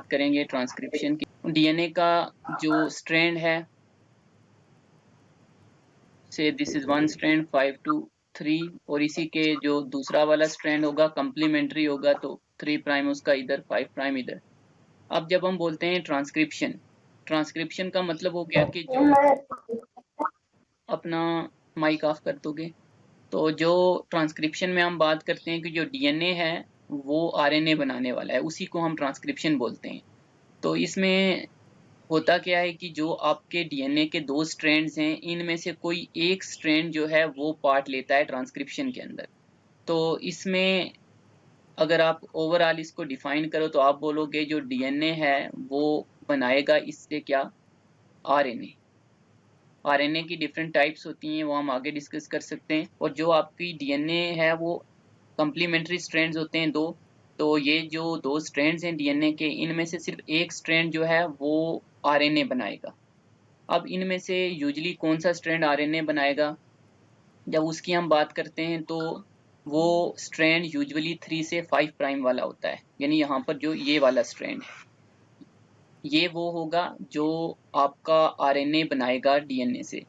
करेंगे ट्रांसक्रिप्शन की। डीएनए का जो स्ट्रैंड है, से this is one strand 5 to 3, और इसी के जो दूसरा वाला स्ट्रैंड होगा कम्प्लीमेंट्री होगा, तो 3 प्राइम उसका इधर, 5 प्राइम इधर। अब जब हम बोलते हैं ट्रांसक्रिप्शन, ट्रांसक्रिप्शन का मतलब हो गया कि जो अपना माइक ऑफ कर दोगे, तो जो ट्रांसक्रिप्शन में हम बात करते हैं कि जो डीएनए है वो आरएनए बनाने वाला है, उसी को हम ट्रांसक्रिप्शन बोलते हैं। तो इसमें होता क्या है कि जो आपके डीएनए के 2 स्ट्रैंड्स हैं, इनमें से कोई एक स्ट्रैंड जो है वो पार्ट लेता है ट्रांसक्रिप्शन के अंदर। तो इसमें अगर आप ओवरऑल इसको डिफाइन करो तो आप बोलोगे जो डीएनए है वो बनाएगा इससे क्या, आरएनए। आरएनए की डिफरेंट टाइप्स होती हैं, वो हम आगे डिस्कस कर सकते हैं। और जो आपकी डीएनए है वो कम्प्लीमेंट्री स्ट्रैंड्स होते हैं 2। तो ये जो 2 स्ट्रैंड्स हैं डीएनए के, इनमें से सिर्फ एक स्ट्रैंड जो है वो आरएनए बनाएगा। अब इनमें से यूजुअली कौन सा स्ट्रैंड आरएनए बनाएगा, जब उसकी हम बात करते हैं तो वो स्ट्रैंड यूजुअली 3 से 5 प्राइम वाला होता है। यानी यहाँ पर जो ये वाला स्ट्रैंड है, ये वो होगा जो आपका आरएनए बनाएगा डीएनए से।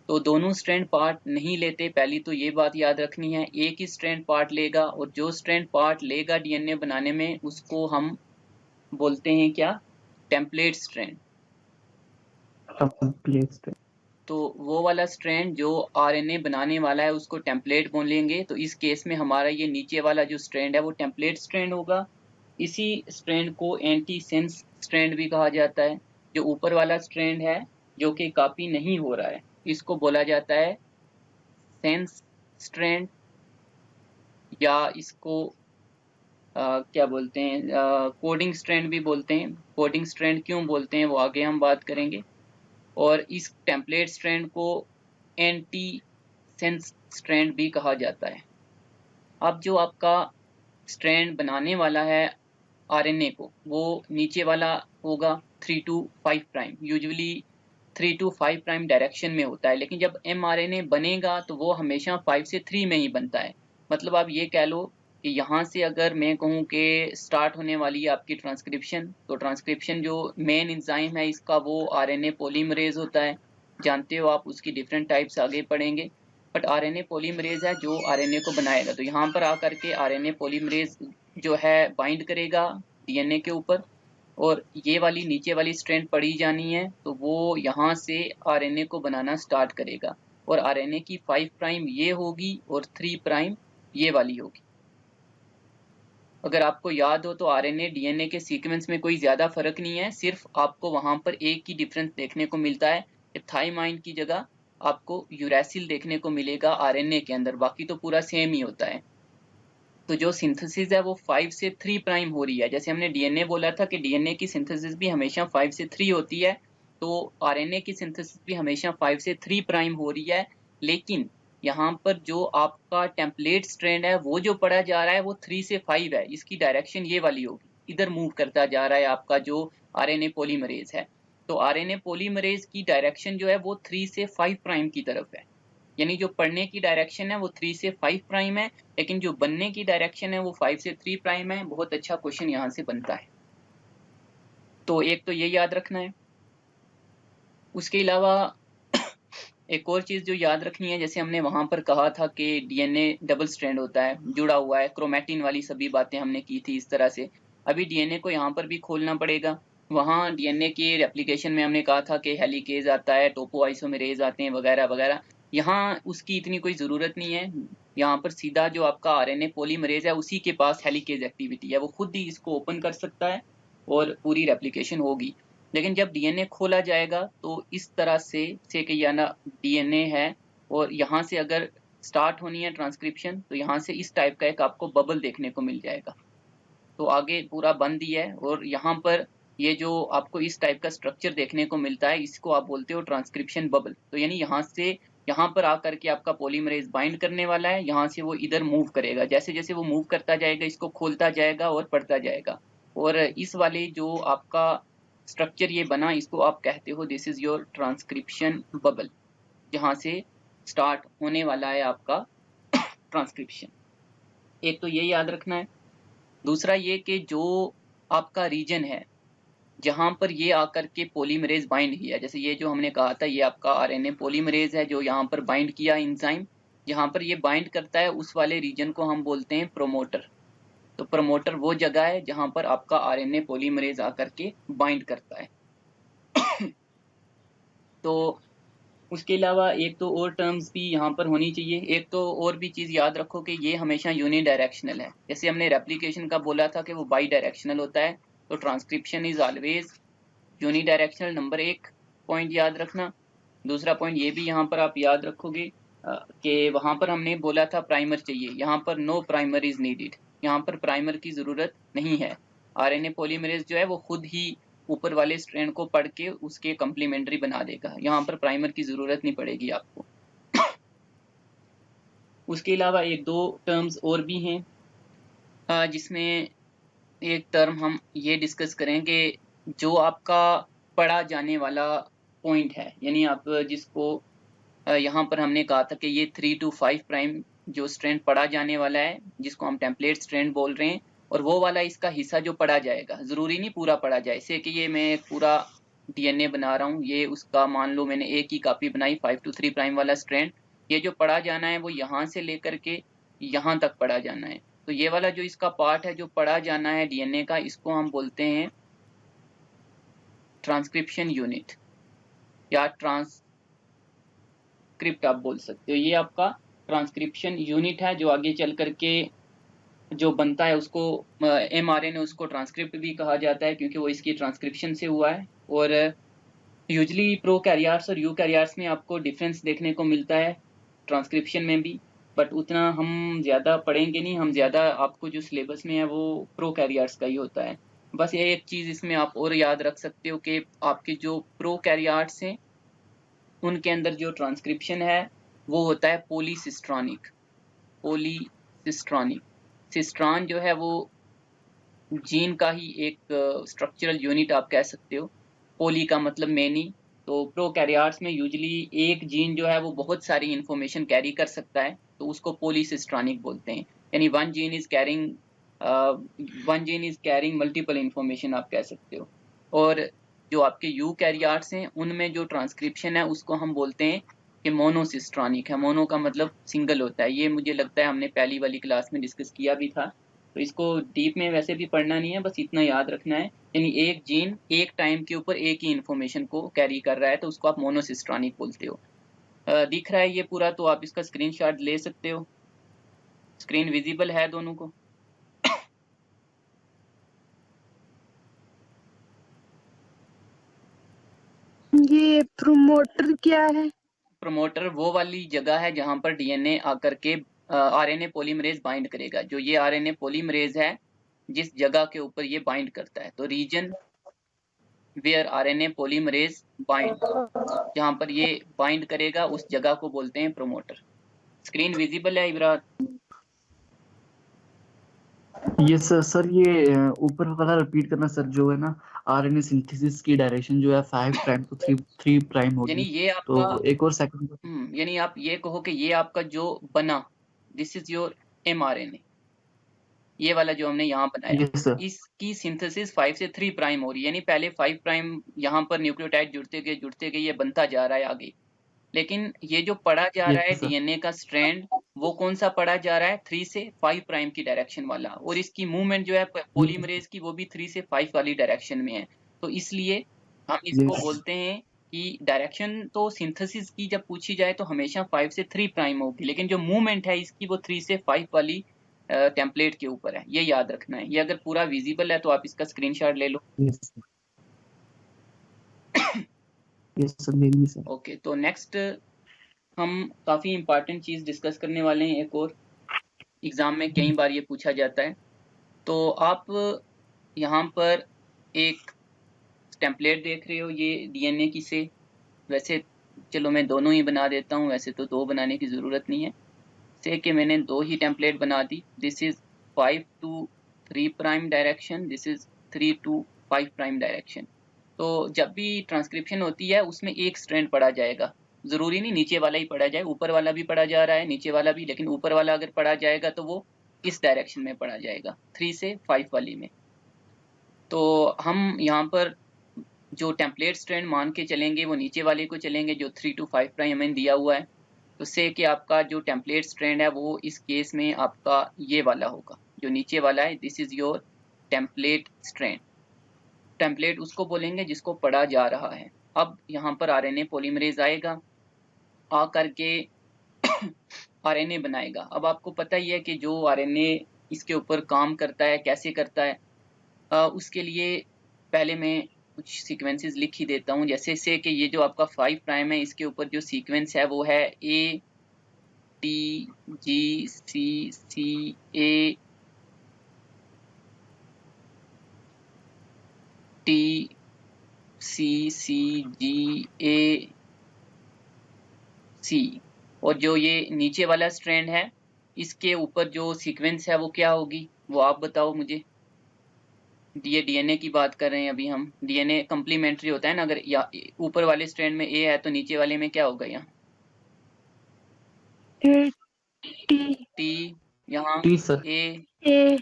तो दोनों स्ट्रैंड पार्ट नहीं लेते, पहली तो ये बात याद रखनी है। एक ही स्ट्रैंड पार्ट लेगा, और जो स्ट्रैंड पार्ट लेगा डीएनए बनाने में उसको हम बोलते हैं क्या, टेम्पलेट स्ट्रैंड। तो वो वाला स्ट्रैंड जो आरएनए बनाने वाला है उसको टेम्पलेट बोलेंगे। तो इस केस में हमारा ये नीचे वाला जो स्ट्रैंड है वो टेम्पलेट स्ट्रैंड होगा। इसी स्ट्रैंड को एंटी सेंस स्ट्रैंड भी कहा जाता है। जो ऊपर वाला स्ट्रैंड है जो कि कॉपी नहीं हो रहा है, इसको बोला जाता है सेंस स्ट्रैंड, या इसको क्या बोलते हैं, कोडिंग स्ट्रैंड भी बोलते हैं। कोडिंग स्ट्रैंड क्यों बोलते हैं वो आगे हम बात करेंगे। और इस टेम्पलेट स्ट्रैंड को एंटी सेंस स्ट्रैंड भी कहा जाता है। अब जो आपका स्ट्रैंड बनाने वाला है आरएनए को, वो नीचे वाला होगा 3 to 5 prime, usually 3 to 5 prime direction में होता है। लेकिन जब एमआरएनए बनेगा तो वो हमेशा 5 से 3 में ही बनता है। मतलब आप ये कह लो कि यहाँ से अगर मैं कहूँ कि स्टार्ट होने वाली है आपकी ट्रांसक्रिप्शन, तो ट्रांसक्रिप्शन जो मेन एंजाइम है इसका वो आरएनए पॉलीमरेज होता है। जानते हो आप, उसकी डिफरेंट टाइप्स आगे पढ़ेंगे। बट आरएनए पॉलीमरेज है जो आरएनए को बनाएगा। तो यहाँ पर आकर के आरएनए पॉलीमरेज जो है बाइंड करेगा डीएनए के ऊपर, और ये वाली नीचे वाली स्ट्रैंड पड़ी जानी है, तो वो यहाँ से आरएनए को बनाना स्टार्ट करेगा। और आरएनए की 5 प्राइम ये होगी और 3 प्राइम ये वाली होगी। अगर आपको याद हो तो आरएनए डीएनए के सीक्वेंस में कोई ज्यादा फर्क नहीं है, सिर्फ आपको वहां पर एक ही डिफरेंस देखने को मिलता है कि थाइमाइन की जगह आपको यूरैसिल देखने को मिलेगा आरएनए के अंदर, बाकी तो पूरा सेम ही होता है। तो जो सिंथेसिस है वो 5 से 3 प्राइम हो रही है। जैसे हमने डीएनए बोला था कि डीएनए की सिंथेसिस भी हमेशा 5 से 3 होती है, तो आरएनए की सिंथेसिस भी हमेशा 5 से 3 प्राइम हो रही है। लेकिन यहाँ पर जो आपका टेम्पलेट स्ट्रैंड है वो जो पढ़ा जा रहा है वो 3 से 5 है। इसकी डायरेक्शन ये वाली होगी, इधर मूव करता जा रहा है आपका जो आरएनए पॉलीमरेज है। तो आरएनए पॉलीमरेज की डायरेक्शन जो है वो 3 से 5 प्राइम की तरफ है। यानी जो पढ़ने की डायरेक्शन है वो 3 से 5 प्राइम है, लेकिन जो बनने की डायरेक्शन है वो 5 से 3 प्राइम है। बहुत अच्छा क्वेश्चन यहाँ से बनता है। तो एक तो ये याद रखना है। उसके अलावा एक और चीज जो याद रखनी है, जैसे हमने वहां पर कहा था कि डीएनए डबल स्ट्रैंड होता है, जुड़ा हुआ है, क्रोमैटिन वाली सभी बातें हमने की थी इस तरह से। अभी डीएनए को यहाँ पर भी खोलना पड़ेगा। वहां डीएनए के रेप्लिकेशन में हमने कहा था कि हेलिकेज आता है, टोपो आइसोमेरेज आते हैं, वगैरह वगैरह। यहाँ उसकी इतनी कोई जरूरत नहीं है। यहाँ पर सीधा जो आपका आरएनए पॉलीमरेज है उसी के पास हेलिकेज एक्टिविटी है, वो खुद ही इसको ओपन कर सकता है और पूरी रेप्लिकेशन होगी। लेकिन जब डीएनए खोला जाएगा तो इस तरह से कि या ना डीएनए है, और यहाँ से अगर स्टार्ट होनी है ट्रांसक्रिप्शन तो यहाँ से इस टाइप का एक आपको बबल देखने को मिल जाएगा। तो आगे पूरा बंद ही है, और यहाँ पर ये जो आपको इस टाइप का स्ट्रक्चर देखने को मिलता है इसको आप बोलते हो ट्रांसक्रिप्शन बबल। तो यानी यहाँ से यहाँ पर आकर के आपका पॉलीमरेज बाइंड करने वाला है, यहाँ से वो इधर मूव करेगा। जैसे जैसे वो मूव करता जाएगा इसको खोलता जाएगा और पढ़ता जाएगा। और इस वाले जो आपका स्ट्रक्चर ये बना, इसको आप कहते हो this is your transcription bubble, जहाँ से स्टार्ट होने वाला है आपका ट्रांसक्रिप्शन। एक तो ये याद रखना है। दूसरा ये कि जो आपका रीजन है जहां पर ये आकर के पॉलीमरेज बाइंड किया, जैसे ये जो हमने कहा था ये आपका आरएनए पॉलीमरेज है जो यहाँ पर बाइंड किया एंजाइम, जहां पर ये बाइंड करता है उस वाले रीजन को हम बोलते हैं प्रोमोटर। तो प्रोमोटर वो जगह है जहां पर आपका आरएनए पॉलीमरेज आकर के बाइंड करता है। तो उसके अलावा एक तो और टर्म्स भी यहाँ पर होनी चाहिए। एक तो और भी चीज याद रखो कि ये हमेशा यूनिडायरेक्शनल है। जैसे हमने रेप्लिकेशन का बोला था कि वो बाई डायरेक्शनल होता है, तो transcription is always unidirectional. Number 1 point याद रखना। दूसरा पॉइंट ये भी यहाँ पर आप याद रखोगे कि वहां पर हमने बोला था प्राइमर चाहिए, यहाँ पर नो प्राइमर इज नीडेड, यहाँ पर प्राइमर की जरूरत नहीं है। आरएनए पॉलीमरेज जो है वो खुद ही ऊपर वाले स्ट्रैंड को पढ़ के उसके कम्प्लीमेंट्री बना देगा, यहाँ पर प्राइमर की जरूरत नहीं पड़ेगी आपको। उसके अलावा एक दो टर्म्स और भी हैं, जिसमें एक टर्म हम ये डिस्कस करें कि जो आपका पढ़ा जाने वाला पॉइंट है, यानी आप जिसको यहाँ पर हमने कहा था कि ये 3 to 5 प्राइम जो स्ट्रैंड पढ़ा जाने वाला है, जिसको हम टेम्पलेट स्ट्रैंड बोल रहे हैं, और वो वाला इसका हिस्सा जो पढ़ा जाएगा, जरूरी नहीं पूरा पढ़ा जाए। जैसे कि ये मैं पूरा डीएनए बना रहा हूँ, ये उसका मान लो मैंने एक ही कॉपी बनाई 5 to 3 प्राइम वाला स्ट्रैंड, ये जो पढ़ा जाना है वो यहाँ से लेकर के यहाँ तक पढ़ा जाना है। तो ये वाला जो इसका पार्ट है जो पढ़ा जाना है डीएनए का, इसको हम बोलते हैं ट्रांसक्रिप्शन यूनिट या ट्रांसक्रिप्ट आप बोल सकते हो। ये आपका ट्रांसक्रिप्शन यूनिट है जो आगे चल करके जो बनता है उसको एमआरएनए उसको ट्रांसक्रिप्ट भी कहा जाता है, क्योंकि वो इसकी ट्रांसक्रिप्शन से हुआ है। और यूजली प्रोकैरियोट्स और यूकैरियोट्स में आपको डिफरेंस देखने को मिलता है ट्रांसक्रिप्शन में भी, बट उतना हम ज़्यादा पढ़ेंगे नहीं। हम ज़्यादा आपको जो सिलेबस में है वो प्रोकैरियोट्स का ही होता है। बस ये एक चीज़ इसमें आप और याद रख सकते हो कि आपके जो प्रोकैरियोट्स हैं उनके अंदर जो ट्रांसक्रिप्शन है वो होता है पॉलीसिस्ट्रॉनिक। पॉलीसिस्ट्रॉनिक, सिस्ट्रॉन जो है वो जीन का ही एक स्ट्रक्चरल यूनिट आप कह सकते हो। पोली का मतलब मैनी। तो प्रोकैरियोट्स में यूजली एक जीन जो है वो बहुत सारी इंफॉर्मेशन कैरी कर सकता है, तो उसको पॉलीसिस्ट्रॉनिक बोलते हैं। यानी one gene is carrying multiple information आप कह सकते हो। और जो आपके यूकैरियोट्स हैं उनमें जो ट्रांसक्रिप्शन है उसको हम बोलते हैं कि मोनोसिस्ट्रॉनिक है। मोनो का मतलब सिंगल होता है। ये मुझे लगता है हमने पहली वाली क्लास में डिस्कस किया भी था, तो इसको डीप में वैसे भी पढ़ना नहीं है, बस इतना याद रखना है। यानी एक जीन एक टाइम के ऊपर एक ही इंफॉर्मेशन को कैरी कर रहा है, तो उसको आप मोनोसिस्ट्रॉनिक बोलते हो। दिख रहा है ये पूरा, तो आप इसका स्क्रीनशॉट ले सकते हो। स्क्रीन विजिबल है दोनों को? ये प्रोमोटर क्या है? प्रमोटर वो वाली जगह है जहां पर डीएनए आकर के आरएनए पॉलीमरेज बाइंड करेगा। जो ये आरएनए पॉलीमरेज है जिस जगह के ऊपर ये बाइंड करता है, तो region where RNA polymerase bind, जहां पर ये बाइंड करेगा उस जगह को बोलते हैं प्रोमोटर। स्क्रीन विजिबल है इब्रार? ये सर ये ऊपर वाला रिपीट करना सर, जो है ना आरएनए सिंथेसिस की डायरेक्शन जो है 5 प्राइम to 3 प्राइम यानी होगी। ये आपका तो एक और सेकंड। यानी आप ये कहो कि ये आपका जो बना, दिस इज योर एमआरएनए, ये वाला जो हमने यहाँ बनाया, यस सर। इसकी सिंथेसिस 5 से 3 प्राइम हो रही है। यानी पहले 5 प्राइम यहाँ पर न्यूक्लियोटाइड जुड़ते गए ये बनता जा रहा है आगे। लेकिन ये जो पढ़ा जा रहा है यस सर। डीएनए का स्ट्रैंड, वो कौन सा पढ़ा जा रहा है? 3 से 5 प्राइम की डायरेक्शन वाला। और इसकी मूवमेंट जो है पॉलीमरेज की वो भी 3 से 5 वाली डायरेक्शन में है। तो इसलिए हम इसको यस बोलते हैं कि डायरेक्शन तो सिंथेसिस की जब पूछी जाए तो हमेशा 5 से 3 प्राइम होगी, लेकिन जो मूवमेंट है इसकी वो 3 से 5 वाली टेम्पलेट के ऊपर है। ये याद रखना है। ये अगर पूरा विजिबल है तो आप इसका स्क्रीनशॉट ले लो। Yes sir. ओके, तो नेक्स्ट हम काफी इंपॉर्टेंट चीज डिस्कस करने वाले हैं। एक और एग्जाम में कई बार ये पूछा जाता है। तो आप यहाँ पर एक टेम्पलेट देख रहे हो, ये डीएनए की से, वैसे चलो मैं दोनों ही बना देता हूँ, वैसे तो दो बनाने की ज़रूरत नहीं है। से कि मैंने दो ही टेम्पलेट बना दी। This is 5 to 3 prime direction, this is 3 to 5 prime direction. तो जब भी ट्रांसक्रिप्शन होती है उसमें एक स्ट्रैंड पढ़ा जाएगा। जरूरी नहीं नीचे वाला ही पढ़ा जाए, ऊपर वाला भी पढ़ा जा रहा है, नीचे वाला भी, लेकिन ऊपर वाला अगर पढ़ा जाएगा तो वो इस डायरेक्शन में पढ़ा जाएगा, 3 से 5 वाली में। तो हम यहाँ पर जो टेम्पलेट स्ट्रैंड मान के चलेंगे वो नीचे वाले को चलेंगे जो 3 to 5 प्राइम हमें दिया हुआ है। तो से कि आपका जो टेम्पलेट स्ट्रैंड है वो इस केस में आपका ये वाला होगा, जो नीचे वाला है, this is your template strand. Template उसको बोलेंगे जिसको पढ़ा जा रहा है। अब यहाँ पर आरएनए पॉलीमरेज आएगा, आ करके आरएनए बनाएगा। अब आपको पता ही है कि जो आरएनए इसके ऊपर काम करता है कैसे करता है, उसके लिए पहले मैं कुछ सीक्वेंसेस लिख ही देता हूँ। जैसे से कि ये जो आपका 5 प्राइम है इसके ऊपर जो सीक्वेंस है वो है A T G C C A T C C G A C, और जो ये नीचे वाला स्ट्रैंड है इसके ऊपर जो सीक्वेंस है वो क्या होगी, वो आप बताओ मुझे। ये डीएनए की बात कर रहे हैं अभी हम। डीएनए कंप्लीमेंट्री होता है ना, अगर या ऊपर वाले स्ट्रैंड में ए है तो नीचे वाले में क्या होगा, यहाँ टी, यहाँ T sir, A A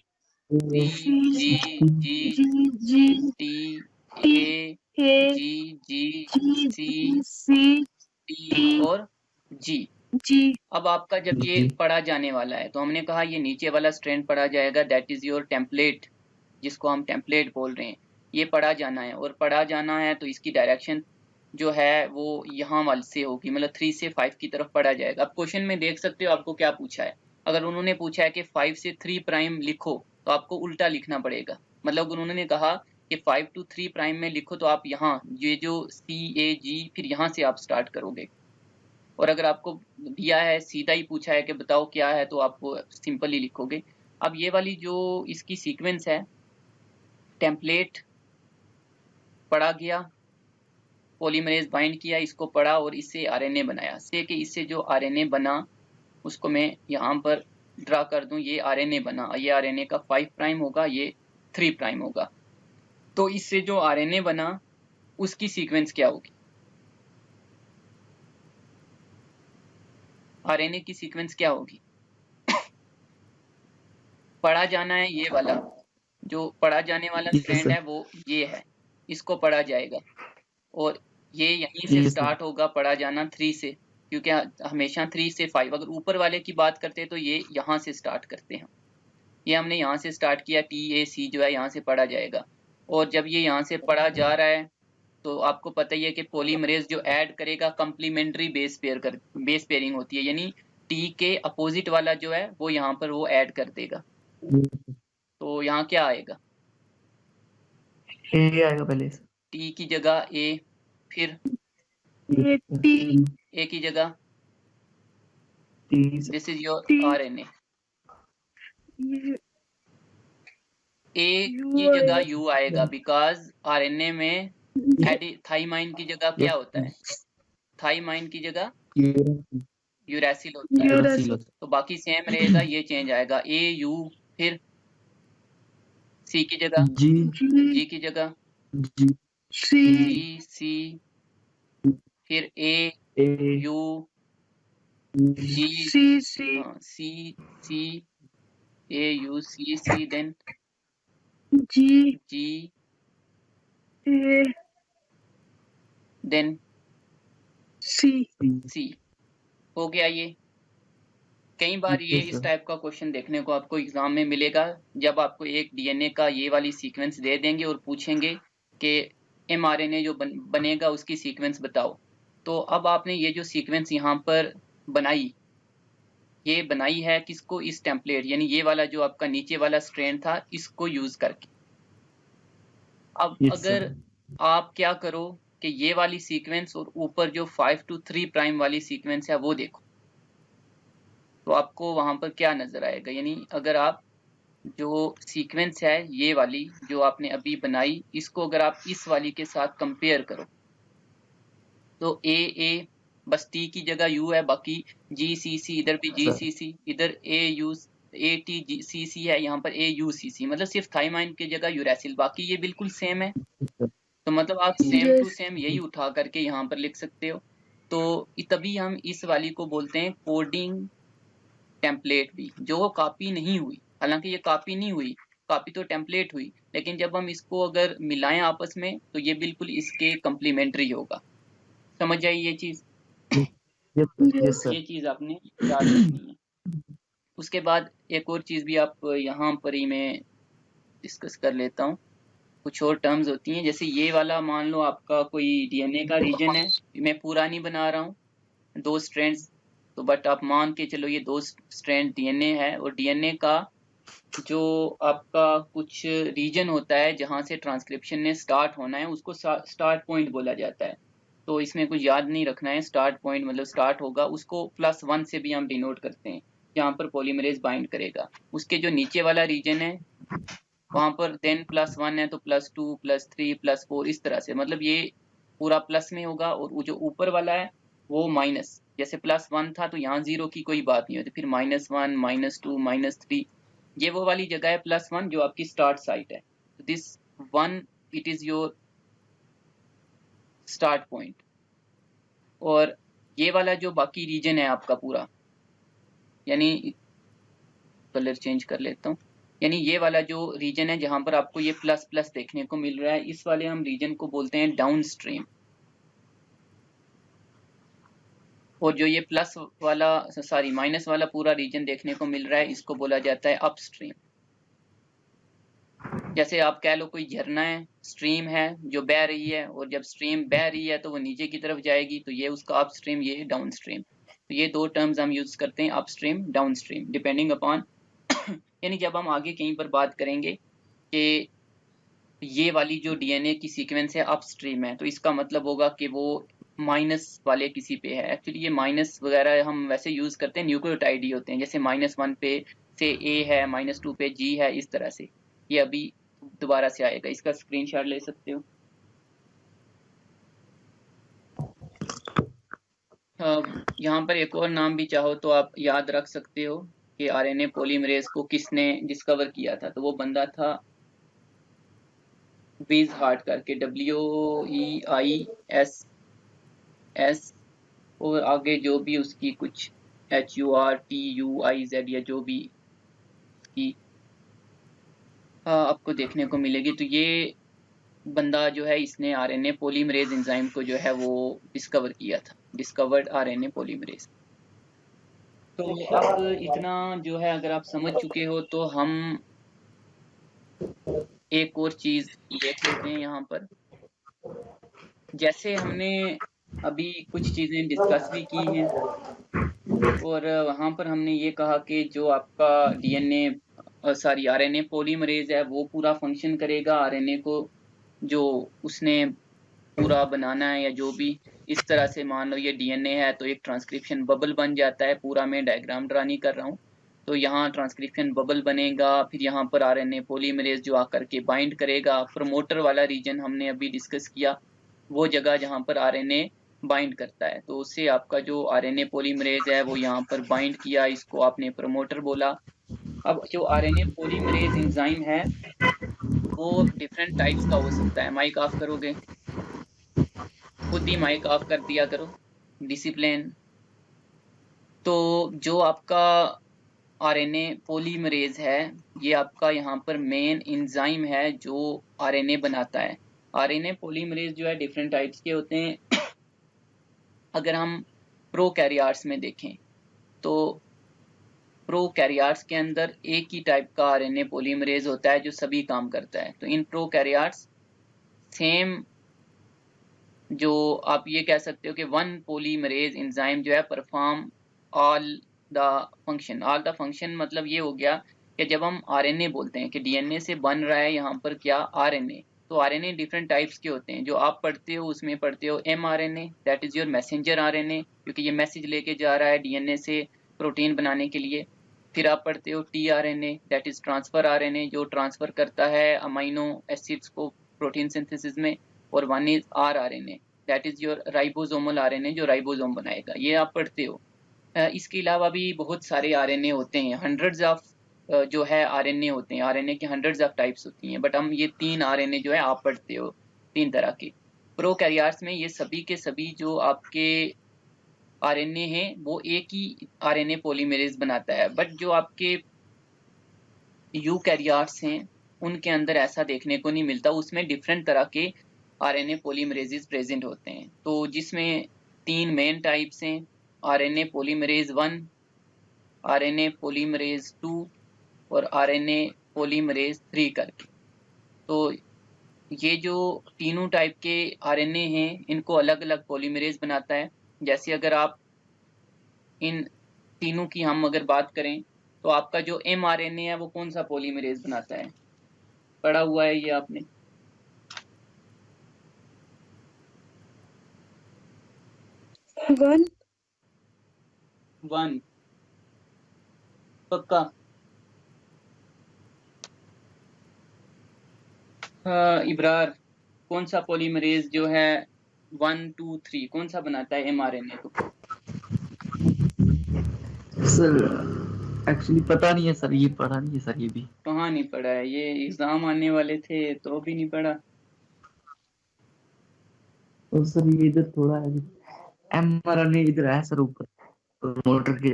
C G G G T T A A G G G C C T और जी। G। अब आपका जब ये जी। पढ़ा जाने वाला है तो हमने कहा ये नीचे वाला स्ट्रैंड पढ़ा जाएगा, दैट इज योर टेम्पलेट, जिसको हम टेम्पलेट बोल रहे हैं। ये पढ़ा जाना है, और पढ़ा जाना है तो इसकी डायरेक्शन जो है वो यहाँ वाले से होगी, मतलब 3 से 5 की तरफ पढ़ा जाएगा। अब क्वेश्चन में देख सकते हो आपको क्या पूछा है। अगर उन्होंने पूछा है कि 5 से 3 प्राइम लिखो तो आपको उल्टा लिखना पड़ेगा। मतलब उन्होंने कहा कि 5 to 3 प्राइम में लिखो तो आप यहाँ ये जो CAG फिर यहाँ से आप स्टार्ट करोगे। और अगर आपको दिया है सीधा ही पूछा है कि बताओ क्या है तो आप सिंपल ही लिखोगे। अब ये वाली जो इसकी सीक्वेंस है, टेम्पलेट पढ़ा गया, पॉलीमरेज बाइंड किया, इसको पढ़ा और इससे आरएनए बनाया। से कि इससे जो आरएनए बना उसको मैं यहाँ पर ड्रा कर दूं, ये आरएनए बना, ये आरएनए का 5 प्राइम होगा, ये 3 प्राइम होगा। तो इससे जो आरएनए बना उसकी सीक्वेंस क्या होगी, आरएनए की सीक्वेंस क्या होगी। पढ़ा जाना है ये वाला, जो पढ़ा जाने वाला जी स्ट्रैंड सर। है वो ये है, इसको पढ़ा जाएगा। और ये यहीं से जी सर। स्टार्ट होगा पढ़ा जाना 3 से, क्योंकि हमेशा 3 से 5। अगर ऊपर वाले की बात करते हैं तो ये यहाँ से स्टार्ट करते हैं। ये हमने यहाँ से स्टार्ट किया, TAC जो है यहाँ से पढ़ा जाएगा। और जब ये यहाँ से पढ़ा जा रहा है तो आपको पता ही है कि पॉलीमरेज जो ऐड करेगा कंप्लीमेंट्री बेस पेयरिंग होती है, यानी टी के अपोजिट वाला जो है वो यहाँ पर वो ऐड कर देगा। तो यहाँ क्या आएगा, ए आएगा पहले से। टी की जगह ए, फिर T ए की जगह T sir. This is your T RNA. U A U की जगह यू आएगा, बिकॉज आरएनए में थाइमाइन की जगह क्या होता है, थाइमाइन की जगह यूरेसिल होता है। यूरेसिल तो बाकी सेम रहेगा, ये चेंज आएगा, ए यू, फिर सी की जगह जी G जी की जगह जी C सी सी, फिर A A U G C C C C A U C C, then G G, A then C। C. हो गया ये। कई बार ये Yes, इस sir. टाइप का क्वेश्चन देखने को आपको एग्जाम में मिलेगा, जब आपको एक डीएनए का ये वाली सीक्वेंस दे देंगे और पूछेंगे कि एमआरएनए जो बनेगा उसकी सीक्वेंस बताओ। तो अब आपने ये जो सीक्वेंस यहाँ पर बनाई, ये बनाई है किसको, इस टेम्पलेट, यानी ये वाला जो आपका नीचे वाला स्ट्रैंड था इसको यूज करके। अब Yes, अगर sir. आप क्या करो कि ये वाली सीक्वेंस और ऊपर जो 5 to 3 प्राइम वाली सीक्वेंस है वो देखो, तो आपको वहां पर क्या नजर आएगा। यानी अगर आप जो सीक्वेंस है ये वाली जो आपने अभी बनाई, इसको अगर आप इस वाली के साथ कंपेयर करो तो ए बस टी की जगह यू है, बाकी GCC, इधर भी GCC, इधर ATGCC है, यहाँ पर AUCC, मतलब सिर्फ थाइमाइन की जगह यूरेसिल, बाकी ये बिल्कुल सेम है। तो मतलब आप सेम टू Yes सेम यही उठा करके यहाँ पर लिख सकते हो। तो तभी हम इस वाली को बोलते हैं कोडिंग टेम्पलेट भी, जो कॉपी नहीं हुई। हालांकि ये कॉपी नहीं हुई, कॉपी तो टेम्पलेट हुई, लेकिन जब हम इसको अगर मिलाएं आपस में तो ये बिल्कुल इसके कम्प्लीमेंट्री होगा। समझ आई ये चीज? Yes sir. ये चीज आपने याद रखनी है। उसके बाद एक और चीज भी आप यहाँ पर ही मैं डिस्कस कर लेता हूँ। कुछ और टर्म्स होती हैं, जैसे ये वाला मान लो आपका कोई डीएनए का रीजन है, मैं पूरा नहीं बना रहा हूँ, 2 स्ट्रैंड्स, तो बट आप मान के चलो ये 2 स्ट्रैंड डीएनए है, और डीएनए का जो आपका कुछ रीजन होता है जहां से ट्रांसक्रिप्शन ने स्टार्ट होना है उसको स्टार्ट पॉइंट बोला जाता है। तो इसमें कुछ याद नहीं रखना है, स्टार्ट पॉइंट मतलब स्टार्ट होगा, उसको +1 से भी हम डिनोट करते हैं जहां पर पॉलीमरेज बाइंड करेगा। उसके जो नीचे वाला रीजन है वहां पर देन +1 है तो +2 +3 +4 इस तरह से, मतलब ये पूरा प्लस में होगा, और वो जो ऊपर वाला है वो माइनस, जैसे +1 था तो यहाँ 0 की कोई बात नहीं होती, फिर -1 -2 -3, ये वो वाली जगह है +1 जो आपकी स्टार्ट साइट है। This 1 it is your start point. और ये वाला जो बाकी रीजन है आपका पूरा, यानी कलर चेंज कर लेता हूँ, यानी ये वाला जो रीजन है जहां पर आपको ये ++ देखने को मिल रहा है, इस वाले हम रीजन को बोलते हैं डाउनस्ट्रीम। और जो ये प्लस वाला सॉरी माइनस वाला पूरा रीजन देखने को मिल रहा है इसको बोला जाता है अपस्ट्रीम। जैसे आप कह लो कोई झरना है, स्ट्रीम है जो बह रही है, और जब स्ट्रीम बह रही है तो वो नीचे की तरफ जाएगी, तो ये उसका अपस्ट्रीम, ये डाउनस्ट्रीम। तो ये 2 टर्म्स हम यूज करते हैं, अपस्ट्रीम डाउनस्ट्रीम, डिपेंडिंग अपॉन यानी जब हम आगे कहीं पर बात करेंगे कि ये वाली जो डीएनए की सीक्वेंस है अपस्ट्रीम है, तो इसका मतलब होगा कि वो माइनस वाले किसी पे है। एक्चुअली ये माइनस वगैरह हम वैसे यूज करते हैं, न्यूक्लियोटाइड ही होते हैं, जैसे -1 पे से ए है, -2 पे जी है, इस तरह से। ये अभी दोबारा से आएगा, इसका स्क्रीनशॉट ले सकते हो। यहाँ पर एक और नाम भी चाहो तो आप याद रख सकते हो कि आरएनए पॉलीमरेज को किसने डिस्कवर किया था, तो वो बंदा था वीजहार्ट करके, WEISS, और आगे जो भी उसकी कुछ HURTUIZ या जो भी उसकी आपको देखने को मिलेगी। तो ये बंदा जो है इसने आरएनए पॉलीमरेज एंजाइम को जो है वो डिस्कवर किया था, डिस्कवर्ड आरएनए पॉलीमरेज। तो अब इतना जो है अगर आप समझ चुके हो तो हम एक और चीज देख लेते हैं यहाँ पर। जैसे हमने अभी कुछ चीजें डिस्कस भी की हैं, और वहां पर हमने ये कहा कि जो आपका डीएनए सॉरी आरएनए पॉलीमरेज है वो पूरा फंक्शन करेगा आरएनए को जो उसने पूरा बनाना है, या जो भी इस तरह से मान लो ये डीएनए है तो एक ट्रांसक्रिप्शन बबल बन जाता है। पूरा मैं डायग्राम ड्रा नहीं कर रहा हूँ। तो यहाँ ट्रांसक्रिप्शन बबल बनेगा, फिर यहाँ पर आरएनए पॉलीमरेज जो आकर के बाइंड करेगा। प्रमोटर वाला रीजन हमने अभी डिस्कस किया, वो जगह जहाँ पर आरएनए बाइंड करता है, तो उससे आपका जो आरएनए पॉलीमरेज है वो यहाँ पर बाइंड किया, इसको आपने प्रमोटर बोला। अब जो आरएनए पॉलीमरेज एंजाइम है वो डिफरेंट टाइप्स का हो सकता है। माइक ऑफ करोगे? खुद ही माइक ऑफ कर दिया करो, डिसिप्लिन। तो जो आपका आरएनए पॉलीमरेज है ये आपका यहाँ पर मेन एंजाइम है जो आरएनए बनाता है। आरएनए पॉलीमरेज जो है डिफरेंट टाइप्स के होते हैं। अगर हम प्रोकैरियोट्स में देखें तो प्रोकैरियोट्स के अंदर एक ही टाइप का आरएनए पॉलीमरेज होता है जो सभी काम करता है। तो इन प्रोकैरियोट्स सेम, जो आप ये कह सकते हो कि 1 पॉलीमरेज एंजाइम जो है perform all the function. All the function मतलब ये हो गया कि जब हम आरएनए बोलते हैं कि डीएनए से बन रहा है यहाँ पर क्या आरएनए, तो आरएनए डिफरेंट टाइप्स के होते हैं। जो आप पढ़ते हो उसमें पढ़ते हो mRNA, that is your messenger RNA, क्योंकि ये मैसेज लेके जा रहा है डीएनए से प्रोटीन बनाने के लिए। फिर आप पढ़ते हो tRNA, that is transfer RNA, जो ट्रांसफर करता है अमाइनो एसिड्स को प्रोटीन सिंथेसिस में। और 1 is rRNA, that is your ribosomal RNA, जो राइबोसोम बनाएगा। ये आप पढ़ते हो। इसके अलावा भी बहुत सारे आरएनए होते हैं, हंड्रेड्स ऑफ जो है आरएनए होते हैं। आरएनए के हंड्रेड्स ऑफ टाइप्स होती हैं, बट हम ये 3 आरएनए जो है आप पढ़ते हो, 3 तरह के। प्रोकैरियोट्स में ये सभी के सभी जो आपके आरएनए हैं वो एक ही आरएनए पॉलीमरेज बनाता है। बट जो आपके यूकैरियोट्स हैं उनके अंदर ऐसा देखने को नहीं मिलता, उसमें डिफरेंट तरह के आरएनए पॉलीमरेजेस प्रेजेंट होते हैं। तो जिसमें 3 मेन टाइप्स हैं, आरएनए पॉलीमरेज 1, आरएनए पॉलीमरेज 2 और आरएनए पॉलीमरेज 3 करके। तो ये जो तीनों टाइप के आरएनए हैं इनको अलग अलग पॉलीमरेज बनाता है। जैसे अगर आप इन तीनों की हम अगर बात करें तो आपका जो mRNA है वो कौन सा पॉलीमरेज बनाता है, पढ़ा हुआ है ये आपने? वन पक्का? इब्रार, कौन सा पॉलीमरेज जो है 1 2 3 कौन सा बनाता है mRNA को? सर एक्चुअली पता नहीं है सर, ये पढ़ा नहीं है सर, ये भी। कहाँ नहीं पढ़ा है? ये एग्जाम आने वाले थे तो भी नहीं पढ़ा। और सर ये इधर थोड़ा है, mRNA इधर है सर ऊपर प्रमोटर के,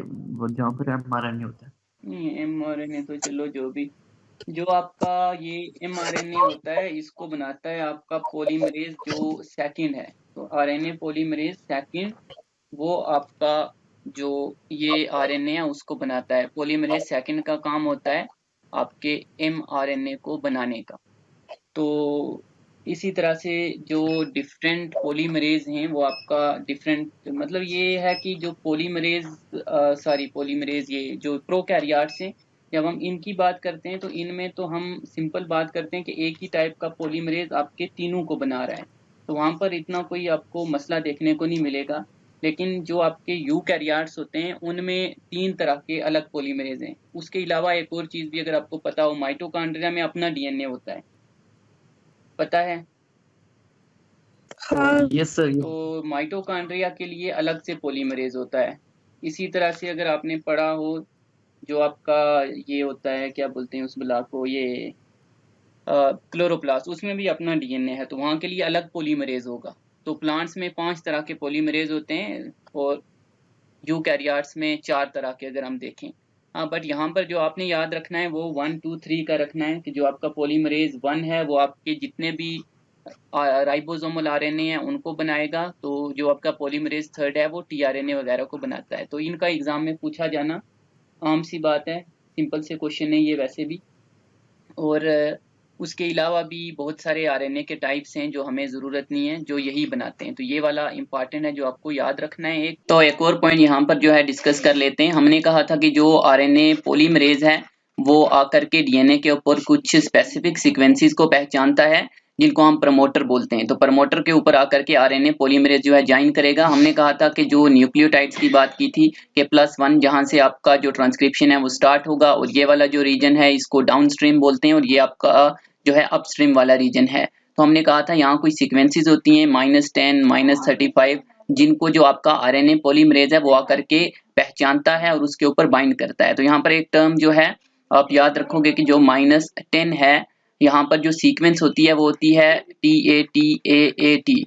जहाँ पर mRNA होता है। नहीं mRNA तो चलो जो भी, जो आपका ये mRNA होता है इसको बनाता है आपका पॉलीमरेज जो सेकंड है। तो आरएनए पॉलीमरेज सेकंड वो आपका जो ये आरएनए है उसको बनाता है। पॉलीमरेज सेकंड का काम होता है आपके mRNA को बनाने का। तो इसी तरह से जो डिफरेंट पॉलीमरेज हैं वो आपका डिफरेंट, मतलब ये है कि जो पॉलीमरेज ये जो प्रोकैरियोट्स हैं, जब हम इनकी बात करते हैं तो इनमें तो हम सिंपल बात करते हैं कि एक ही टाइप का पॉलीमरेज आपके तीनों को बना रहा है, तो वहां पर इतना कोई आपको मसला देखने को नहीं मिलेगा। लेकिन जो आपके यूकैरियोट्स होते हैं उनमें 3 तरह के अलग पॉलीमरेज हैं। उसके अलावा एक और चीज भी अगर आपको पता हो, माइटोकॉन्ड्रिया में अपना डीएनए होता है, पता है? हाँ यस सर। तो माइटोकॉन्ड्रिया के लिए अलग से पॉलीमरेज होता है। इसी तरह से अगर आपने पढ़ा हो जो आपका ये होता है, क्या बोलते हैं उस ब्लॉक को, ये क्लोरोप्लास्ट, उसमें भी अपना डीएनए है तो वहाँ के लिए अलग पॉलीमरेज होगा। तो प्लांट्स में 5 तरह के पॉलीमरेज होते हैं और यूकैरियोट्स में 4 तरह के अगर हम देखें। हाँ, बट यहाँ पर जो आपने याद रखना है वो 1 2 3 का रखना है कि जो आपका पॉलीमरेज 1 है वो आपके जितने भी राइबोसोमल आरएनए है उनको बनाएगा, तो जो आपका पॉलीमरेज थर्ड है वो टीआरएनए वगैरह को बनाता है। तो इनका एग्जाम में पूछा जाना आम सी बात है, सिंपल से क्वेश्चन है ये वैसे भी। और उसके अलावा भी बहुत सारे आरएनए के टाइप्स हैं जो हमें ज़रूरत नहीं है, जो यही बनाते हैं। तो ये वाला इंपॉर्टेंट है जो आपको याद रखना है। एक और पॉइंट यहाँ पर जो है डिस्कस कर लेते हैं। हमने कहा था कि जो आरएनए पॉलीमरेज है वो आकर के डीएनए के ऊपर कुछ स्पेसिफिक सीक्वेंसेस को पहचानता है जिनको हम प्रमोटर बोलते हैं। तो प्रमोटर के ऊपर आकर के आरएनए पॉलीमरेज जो है ज्वाइन करेगा। हमने कहा था कि जो न्यूक्लियोटाइड्स की बात की थी कि +1 जहां से आपका जो ट्रांसक्रिप्शन है वो स्टार्ट होगा और ये वाला जो रीजन है इसको डाउनस्ट्रीम बोलते हैं और ये आपका जो है अपस्ट्रीम वाला रीजन है। तो हमने कहा था यहाँ कुछ सीक्वेंसेस होती हैं -10 -35 जिनको जो आपका आरएनए पॉलीमरेज है वो आकर के पहचानता है और उसके ऊपर बाइंड करता है। तो यहाँ पर एक टर्म जो है आप याद रखोगे कि जो -10 है, यहाँ पर जो सीक्वेंस होती है वो होती है TAT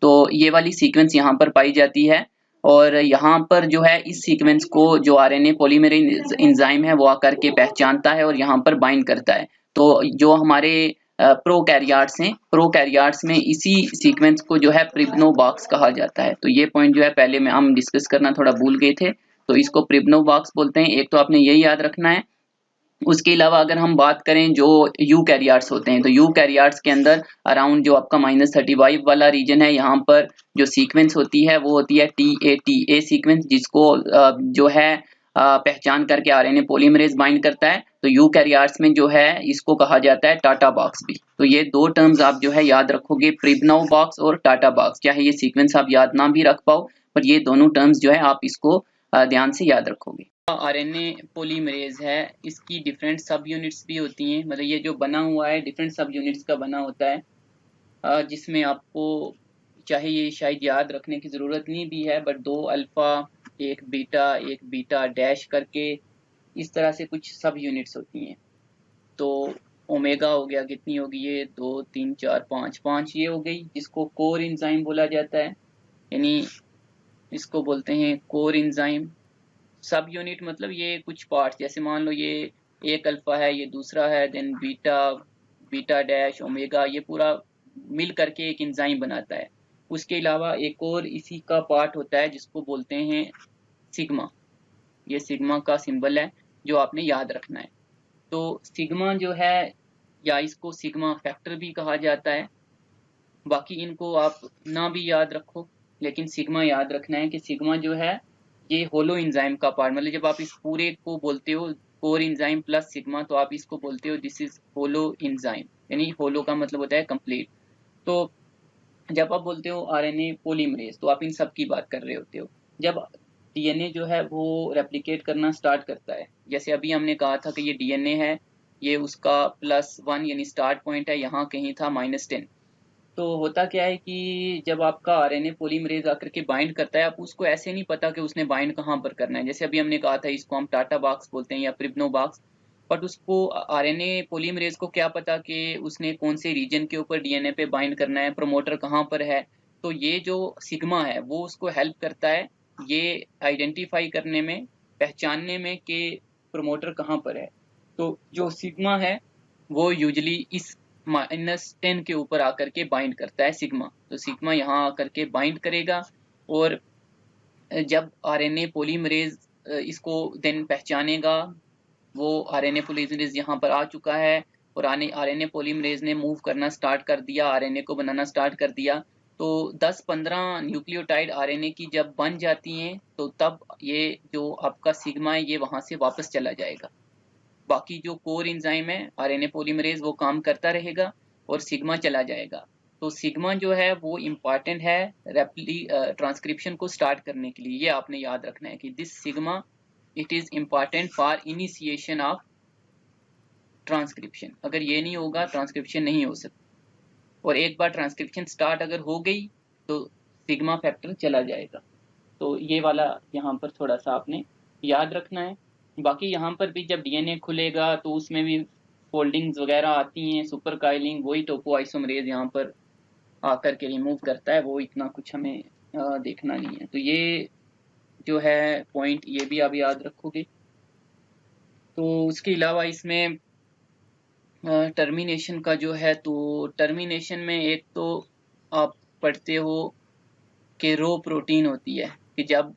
तो ये वाली सीक्वेंस यहाँ पर पाई जाती है और यहाँ पर जो है इस सीक्वेंस को जो आरएनए पॉलीमरेज एंजाइम है वो आकर के पहचानता है और यहाँ पर बाइंड करता है। तो जो हमारे प्रोकैरियोट्स हैं, प्रोकैरियोट्स में इसी सीक्वेंस को जो है प्रिब्नो बॉक्स कहा जाता है। तो ये पॉइंट जो है पहले में हम डिस्कस करना थोड़ा भूल गए थे, तो इसको प्रिब्नो बॉक्स बोलते हैं। एक तो आपने यही याद रखना है। उसके अलावा अगर हम बात करें जो यूकैरियोट्स होते हैं, तो यूकैरियोट्स के अंदर अराउंड जो आपका -35 वाला रीजन है, यहाँ पर जो सीक्वेंस होती है वो होती है TATA सीक्वेंस, जिसको जो है पहचान करके आरएनए पॉलीमरेज बाइंड करता है। तो यूकैरियोट्स में जो है इसको कहा जाता है टाटा बॉक्स भी। तो ये दो टर्म्स आप जो है याद रखोगे, प्रिब्नो बॉक्स और टाटा बॉक्स। चाहे ये सीक्वेंस आप याद ना भी रख पाओ पर ये दोनों टर्म्स जो है आप इसको ध्यान से याद रखोगे। आरएनए पॉलीमरेज है, इसकी डिफरेंट सब यूनिट्स भी होती हैं, मतलब ये जो बना हुआ है डिफरेंट सब यूनिट्स का बना होता है, जिसमें आपको चाहे ये शायद याद रखने की ज़रूरत नहीं भी है, बट 2 अल्फ़ा, एक बीटा डैश करके इस तरह से कुछ सब यूनिट्स होती हैं। तो ओमेगा हो गया, कितनी होगी ये, 2 3 4 5 ये हो गई, जिसको कोर एंजाइम बोला जाता है, यानी इसको बोलते हैं कोर एंजाइम। सब यूनिट मतलब ये कुछ पार्ट्स, जैसे मान लो ये एक अल्फा है, ये दूसरा है, then beta beta dash omega, ये पूरा मिल करके एक एंजाइम बनाता है। उसके अलावा एक और इसी का पार्ट होता है जिसको बोलते हैं सिग्मा। ये सिग्मा का सिंबल है जो आपने याद रखना है। तो सिग्मा जो है, या इसको सिग्मा फैक्टर भी कहा जाता है, बाकी इनको आप ना भी याद रखो, लेकिन सिग्मा याद रखना है कि सिग्मा जो है ये होलो एंजाइम का पार्ट, मतलब जब आप इस पूरे को बोलते हो कोर एंजाइम प्लस सिग्मा, तो आप इसको बोलते हो दिस इज होलो एंजाइम, यानी होलो का मतलब होता है कंप्लीट। तो जब आप बोलते हो आरएनए पॉलीमरेज, तो आप इन सब की बात कर रहे होते हो। जब डीएनए जो है वो रेप्लिकेट करना स्टार्ट करता है, जैसे अभी हमने कहा था कि ये डीएनए है, ये उसका +1 यानी स्टार्ट पॉइंट है, यहाँ कहीं था -10। तो होता क्या है कि जब आपका आरएनए पॉलीमरेज आकर के बाइंड करता है, आप उसको ऐसे नहीं पता कि उसने बाइंड कहाँ पर करना है। जैसे अभी हमने कहा था इसको हम टाटा बॉक्स बोलते हैं या प्रिब्नो बॉक्स, बट उसको आरएनए पॉलीमरेज को क्या पता कि उसने कौन से रीजन के ऊपर डीएनए पे बाइंड करना है, प्रोमोटर कहाँ पर है। तो ये जो सिग्मा है वो उसको हेल्प करता है ये आइडेंटिफाई करने में, पहचानने में कि प्रोमोटर कहाँ पर है। तो जो सिग्मा है वो यूजली इस -10 के ऊपर आकर के बाइंड करता है सिग्मा। तो सिग्मा यहाँ आकर के बाइंड करेगा, और जब आरएनए पॉलीमरेज इसको देन पहचानेगा, वो आरएनए पॉलीमरेज यहाँ पर आ चुका है और आरएनए पॉलीमरेज ने मूव करना स्टार्ट कर दिया, आरएनए को बनाना स्टार्ट कर दिया। तो 10-15 न्यूक्लियोटाइड आरएनए की जब बन जाती हैं, तो तब ये जो आपका सिग्मा है ये वहां से वापस चला जाएगा। बाकी जो कोर एंजाइम है आरएनए पॉलीमरेज वो काम करता रहेगा और सिग्मा चला जाएगा। तो सिग्मा जो है वो इम्पॉर्टेंट है ट्रांसक्रिप्शन को स्टार्ट करने के लिए। ये आपने याद रखना है कि this sigma it is important for initiation of transcription. अगर ये नहीं होगा ट्रांसक्रिप्शन नहीं हो सकती, और एक बार ट्रांसक्रिप्शन स्टार्ट अगर हो गई तो सिग्मा फैक्टर चला जाएगा। तो ये वाला यहाँ पर थोड़ा सा आपने याद रखना है। बाकी यहाँ पर भी जब डीएनए खुलेगा तो उसमें भी फोल्डिंग्स वगैरह आती हैं, सुपर काइलिंग, वही टोपो आइसोमरेज यहाँ पर आकर के रिमूव करता है, वो इतना कुछ हमें देखना नहीं है। तो ये जो है पॉइंट ये भी आप याद रखोगे। तो उसके अलावा इसमें टर्मिनेशन का जो है, तो टर्मिनेशन में एक तो आप पढ़ते हो कि रो प्रोटीन होती है कि जब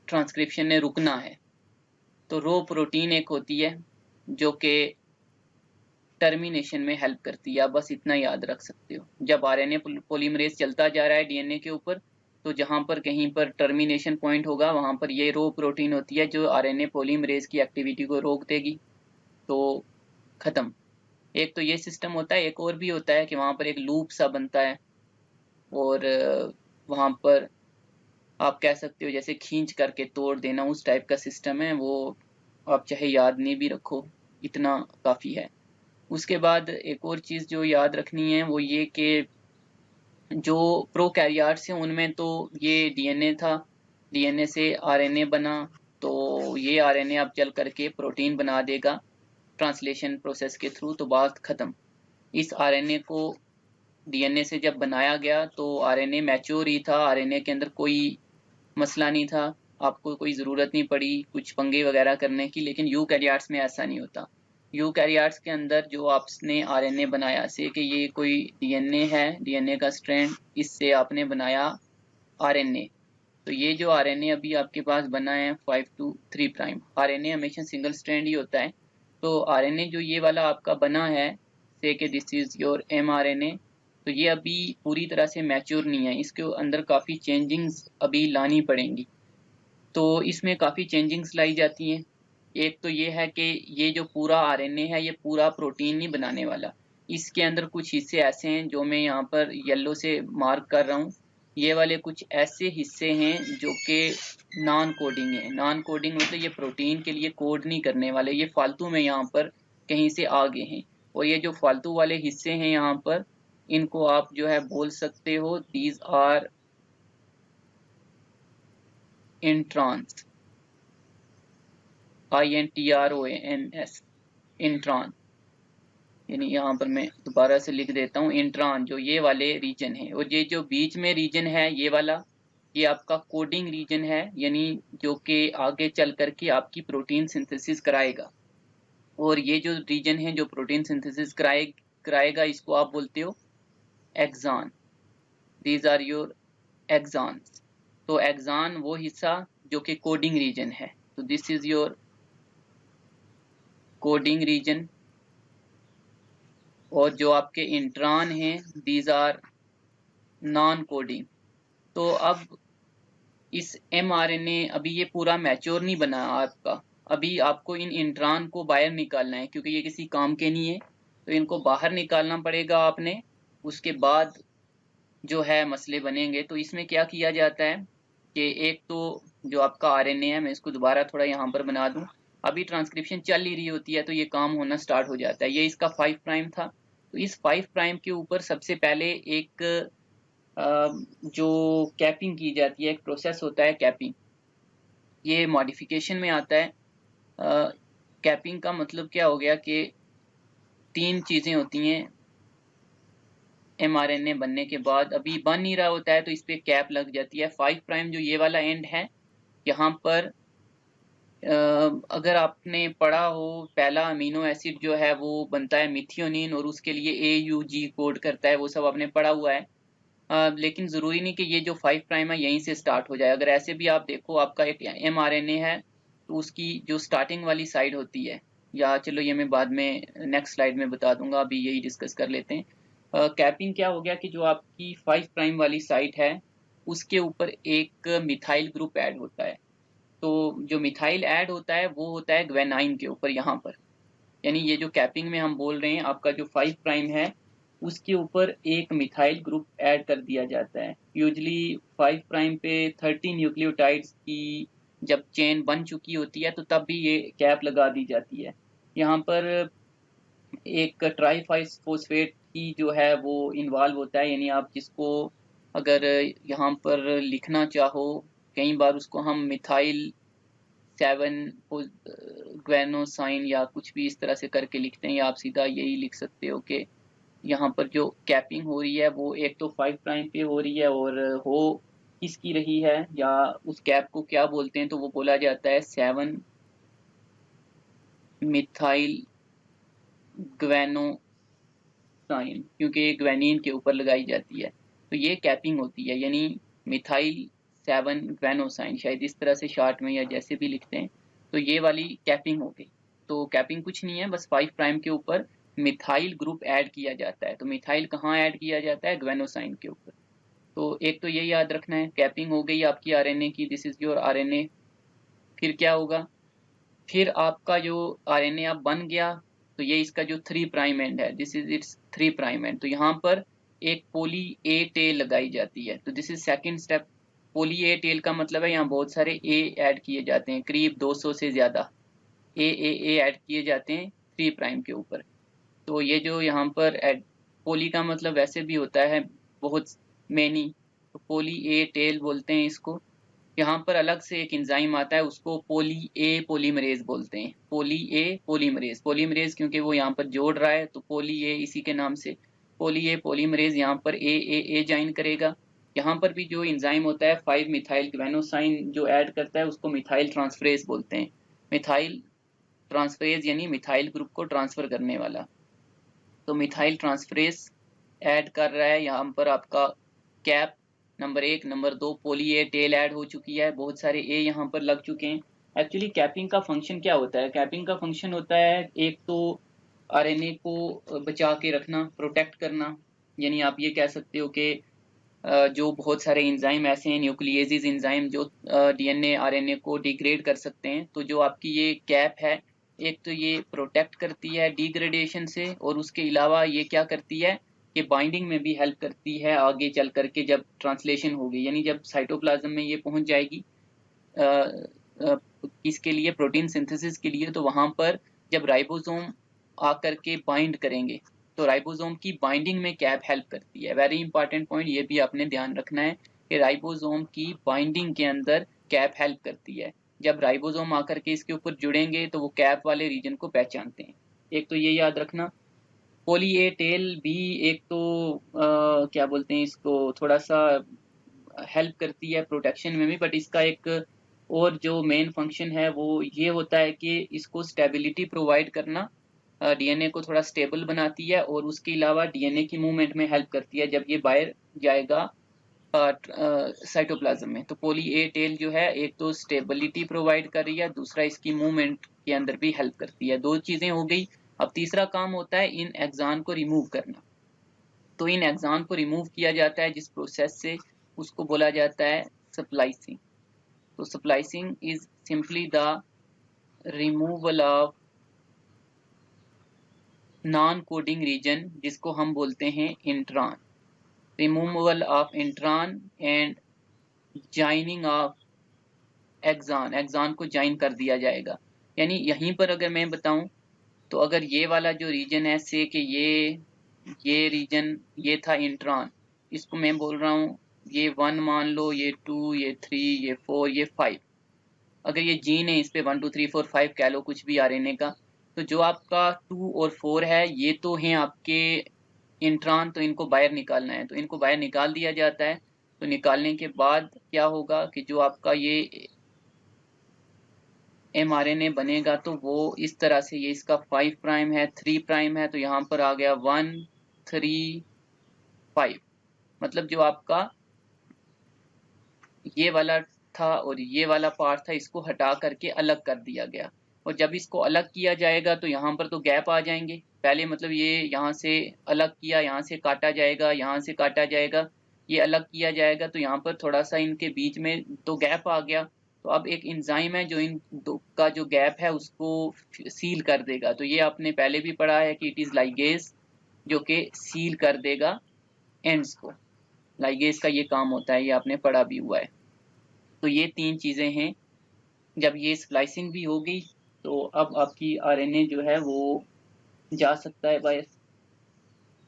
ट्रांसक्रिप्शन ने रुकना है, तो रो प्रोटीन एक होती है जो कि टर्मिनेशन में हेल्प करती है। आप बस इतना याद रख सकते हो, जब आरएनए पॉलीमरेज चलता जा रहा है डीएनए के ऊपर, तो जहां पर कहीं पर टर्मिनेशन पॉइंट होगा वहां पर ये रो प्रोटीन होती है जो आरएनए पॉलीमरेज की एक्टिविटी को रोक देगी। तो खत्म। एक तो ये सिस्टम होता है, एक और भी होता है कि वहां पर एक लूप सा बनता है, और वहां पर आप कह सकते हो जैसे खींच करके तोड़ देना, उस टाइप का सिस्टम है वो। आप चाहे याद नहीं भी रखो, इतना काफी है। उसके बाद एक और चीज जो याद रखनी है वो ये कि जो प्रोकैरियोट्स हैं उनमें तो ये डीएनए था, डीएनए से आरएनए बना, तो ये आरएनए अब चल करके प्रोटीन बना देगा ट्रांसलेशन प्रोसेस के थ्रू, तो बात खत्म। इस आरएनए को डीएनए से जब बनाया गया तो आरएनए मैच्योर ही था, आरएनए के अंदर कोई मसला नहीं था, आपको कोई ज़रूरत नहीं पड़ी कुछ पंगे वगैरह करने की। लेकिन यूकैरियोट्स में ऐसा नहीं होता। यूकैरियोट्स के अंदर जो आपने आरएनए बनाया, से कि ये कोई डीएनए है, डीएनए का स्ट्रैंड, इससे आपने बनाया आरएनए, तो ये जो आरएनए अभी आपके पास बना है 5 to 3 प्राइम, आरएनए हमेशा सिंगल स्ट्रैंड ही होता है। तो आरएनए जो ये वाला आपका बना है, से कि दिस इज योर एमआरएनए, तो ये अभी पूरी तरह से मैच्योर नहीं है, इसके अंदर काफ़ी चेंजिंग्स अभी लानी पड़ेंगी। तो इसमें काफ़ी चेंजिंग्स लाई जाती हैं। एक तो ये है कि ये जो पूरा आरएनए है ये पूरा प्रोटीन नहीं बनाने वाला, इसके अंदर कुछ हिस्से ऐसे हैं जो मैं यहाँ पर येलो से मार्क कर रहा हूँ। ये वाले कुछ ऐसे हिस्से हैं जो कि नॉन कोडिंग है। नॉन कोडिंग मतलब ये प्रोटीन के लिए कोड नहीं करने वाले, ये फालतू में यहाँ पर कहीं से आ गए हैं। और ये जो फालतू वाले हिस्से हैं यहाँ पर, इनको आप जो है बोल सकते हो these are introns, INTRONS, intron. यानी यहाँ पर मैं दोबारा से लिख देता हूँ, इंट्रॉन जो ये वाले रीजन है, और ये जो बीच में रीजन है ये वाला, ये आपका कोडिंग रीजन है, यानी जो कि आगे चल करके आपकी प्रोटीन सिंथेसिस कराएगा। और ये जो रीजन है जो प्रोटीन सिंथेसिस कराएगा इसको आप बोलते हो exon. These are your exons. तो एक्सॉन वो हिस्सा जो कि कोडिंग रीजन है, तो this is your coding region. और जो आपके इंट्रॉन हैं दीज आर नॉन कोडिंग। तो अब इस mRNA अभी ये पूरा मैच्योर नहीं बना आपका, अभी आपको इन इंट्रॉन को बाहर निकालना है क्योंकि ये किसी काम के नहीं है, तो इनको बाहर निकालना पड़ेगा आपने। उसके बाद जो है मसले बनेंगे। तो इसमें क्या किया जाता है कि एक तो जो आपका RNA है, मैं इसको दोबारा थोड़ा यहाँ पर बना दूं, अभी ट्रांसक्रिप्शन चल ही रही होती है तो ये काम होना स्टार्ट हो जाता है। ये इसका 5 प्राइम था, तो इस 5 प्राइम के ऊपर सबसे पहले एक जो कैपिंग की जाती है, एक प्रोसेस होता है कैपिंग। ये मॉडिफिकेशन में आता है। कैपिंग का मतलब क्या हो गया कि 3 चीजें होती हैं mRNA बनने के बाद। अभी बन नहीं रहा होता है तो इस पे कैप लग जाती है। 5 प्राइम जो ये वाला एंड है, यहाँ पर अगर आपने पढ़ा हो, पहला अमीनो एसिड जो है वो बनता है मिथियोनिन और उसके लिए AUG कोड करता है, वो सब आपने पढ़ा हुआ है। लेकिन जरूरी नहीं कि ये जो 5 प्राइम है यहीं से स्टार्ट हो जाए। अगर ऐसे भी आप देखो, आपका एक mRNA है तो उसकी जो स्टार्टिंग वाली साइड होती है, या चलो ये मैं बाद में नेक्स्ट स्लाइड में बता दूंगा, अभी यही डिस्कस कर लेते हैं। कैपिंग क्या हो गया कि जो आपकी 5 प्राइम वाली साइट है उसके ऊपर एक मिथाइल ग्रुप ऐड होता है। तो जो मिथाइल ऐड होता है वो होता है ग्वेनाइन के ऊपर यहाँ पर। यानी ये जो कैपिंग में हम बोल रहे हैं, आपका जो 5 प्राइम है उसके ऊपर एक मिथाइल ग्रुप ऐड कर दिया जाता है। यूजली 5 प्राइम पे 30 न्यूक्लियोटाइड्स की जब चेन बन चुकी होती है तो तब भी ये कैप लगा दी जाती है। यहाँ पर एक ट्राईफॉस्फेट की जो है वो इन्वॉल्व होता है, यानी आप जिसको अगर यहाँ पर लिखना चाहो, कई बार उसको हम मिथाइल 7 ग्वेनोसाइन या कुछ भी इस तरह से करके लिखते हैं, या आप सीधा यही लिख सकते हो कि यहाँ पर जो कैपिंग हो रही है वो एक तो 5 प्राइम पे हो रही है, और हो किसकी रही है या उस कैप को क्या बोलते हैं, तो वो बोला जाता है 7 मिथाइल ग्वेनोसाइन, क्योंकि ये ग्वेनिन के ऊपर लगाई जाती है। तो ये कैपिंग होती है, यानी मिथाइल 7 ग्वेनोसाइन, शायद इस तरह से शॉर्ट में या जैसे भी लिखते हैं। तो ये वाली कैपिंग हो गई। तो कैपिंग कुछ नहीं है, बस 5 प्राइम के ऊपर मिथाइल ग्रुप ऐड किया जाता है। तो मिथाइल कहाँ ऐड किया जाता है? ग्वेनोसाइन के ऊपर। तो एक तो ये याद रखना है, कैपिंग हो गई आपकी RNA की, दिस इज योर RNA। फिर क्या होगा? फिर आपका जो RNA अब बन गया, तो ये इसका जो 3 प्राइम एंड है, this is it's 3 prime and. तो यहाँ पर एक पोली ए टेल लगाई जाती है, तो this is second step. Poly A tail का मतलब है यहाँ बहुत सारे ए ऐड किए जाते हैं, करीब 200 से ज्यादा ए ऐड किए जाते हैं 3 प्राइम के ऊपर। तो ये जो यहाँ पर पोली का मतलब वैसे भी होता है बहुत मैनी, तो पोली ए टेल बोलते हैं इसको। यहाँ पर अलग से एक एंजाइम आता है, उसको पोली ए पॉलीमरेज बोलते हैं। पोली ए पॉलीमरेज, पॉलीमरेज क्योंकि वो यहाँ पर जोड़ रहा है तो पोली ए इसी के नाम से पोली ए पॉलीमरेज यहाँ पर ए ज्वाइन करेगा। यहाँ पर भी जो एंजाइम होता है 5 मिथाइल ग्वेनोसाइन जो ऐड करता है उसको मिथाइल ट्रांसफरेज बोलते हैं। मिथाइल ट्रांसफरेज यानी मिथाइल ग्रुप को ट्रांसफर करने वाला। तो मिथाइल ट्रांसफरेज ऐड कर रहा है यहाँ पर आपका cap number 1। Number 2 poli A tell add हो चुकी है, बहुत सारे ए यहाँ पर लग चुके हैं। एक्चुअली कैपिंग का फंक्शन क्या होता है? कैपिंग का फंक्शन होता है एक तो RNA को बचा के रखना, प्रोटेक्ट करना। यानी आप ये कह सकते हो कि जो बहुत सारे एंजाइम ऐसे हैं, न्यूक्लिएजेज एंजाइम, जो DNA RNA को डिग्रेड कर सकते हैं, तो जो आपकी ये कैप है, एक तो ये प्रोटेक्ट करती है डिग्रेडेशन से, और उसके अलावा ये क्या करती है कि बाइंडिंग में भी हेल्प करती है आगे चल करके जब ट्रांसलेशन होगी, यानी जब साइटोप्लाज्म में ये पहुंच जाएगी इसके लिए प्रोटीन सिंथेसिस के लिए, तो वहां पर जब राइबोसोम आकर के बाइंड करेंगे तो राइबोसोम की बाइंडिंग में कैप हेल्प करती है। वेरी इंपॉर्टेंट पॉइंट, ये भी आपने ध्यान रखना है कि राइबोसोम की बाइंडिंग के अंदर कैप हेल्प करती है। जब राइबोसोम आकर के इसके ऊपर जुड़ेंगे तो वो कैप वाले रीजन को पहचानते हैं। एक तो ये याद रखना। पोली ए टेल भी एक तो क्या बोलते हैं इसको, थोड़ा सा हेल्प करती है प्रोटेक्शन में भी, बट इसका एक और जो मेन फंक्शन है वो ये होता है कि इसको स्टेबिलिटी प्रोवाइड करना, डीएनए को थोड़ा स्टेबल बनाती है, और उसके अलावा डीएनए की मूवमेंट में हेल्प करती है जब ये बाहर जाएगा साइटोप्लाज्म में। तो पॉली ए टेल जो है एक तो स्टेबिलिटी प्रोवाइड कर रही है, दूसरा इसकी मूवमेंट के अंदर भी हेल्प करती है। दो चीजें हो गई। अब तीसरा काम होता है इन एक्सान को रिमूव करना। तो इन एक्सान को रिमूव किया जाता है जिस प्रोसेस से, उसको बोला जाता है स्प्लाइसिंग। तो splicing is simply the removal of non coding region, जिसको हम बोलते हैं intron. Removal of intron and joining of exon, exon को ज्वाइन कर दिया जाएगा। यानी यहीं पर अगर मैं बताऊं तो अगर ये वाला जो रीजन है, से कि ये रीजन ये था इंट्रॉन, इसको मैं बोल रहा हूँ ये 1 मान लो, ये 2, ये 3, ये 4, ये 5। अगर ये जीन है, इस पे 1 2 3 4 5 कह लो कुछ भी आरएनए का, तो जो आपका 2 और 4 है ये तो हैं आपके इंट्रॉन, तो इनको बाहर निकालना है, तो इनको बाहर निकाल दिया जाता है। तो निकालने के बाद क्या होगा कि जो आपका ये mRNA बनेगा तो वो इस तरह से, ये इसका 5 प्राइम है, 3 प्राइम है, तो यहाँ पर आ गया 1 3 5। मतलब जो आपका ये वाला था और ये वाला पार्ट था, इसको हटा करके अलग कर दिया गया। और जब इसको अलग किया जाएगा तो यहाँ पर तो गैप आ जाएंगे। पहले मतलब ये यहाँ से अलग किया, यहाँ से काटा जाएगा, यहाँ से काटा जाएगा, ये अलग किया जाएगा, तो यहाँ पर थोड़ा सा इनके बीच में तो गैप आ गया। तो अब एक एंजाइम है जो इन दो का जो गैप है उसको सील कर देगा। तो ये आपने पहले भी पढ़ा है कि इट इज लाइगेज, जो कि सील कर देगा एंड्स को। लाइगेज का ये काम होता है, ये आपने पढ़ा भी हुआ है। तो ये 3 चीजें हैं। जब ये स्प्लाइसिंग भी हो गई तो अब आपकी आरएनए जो है वो जा सकता है बाहर।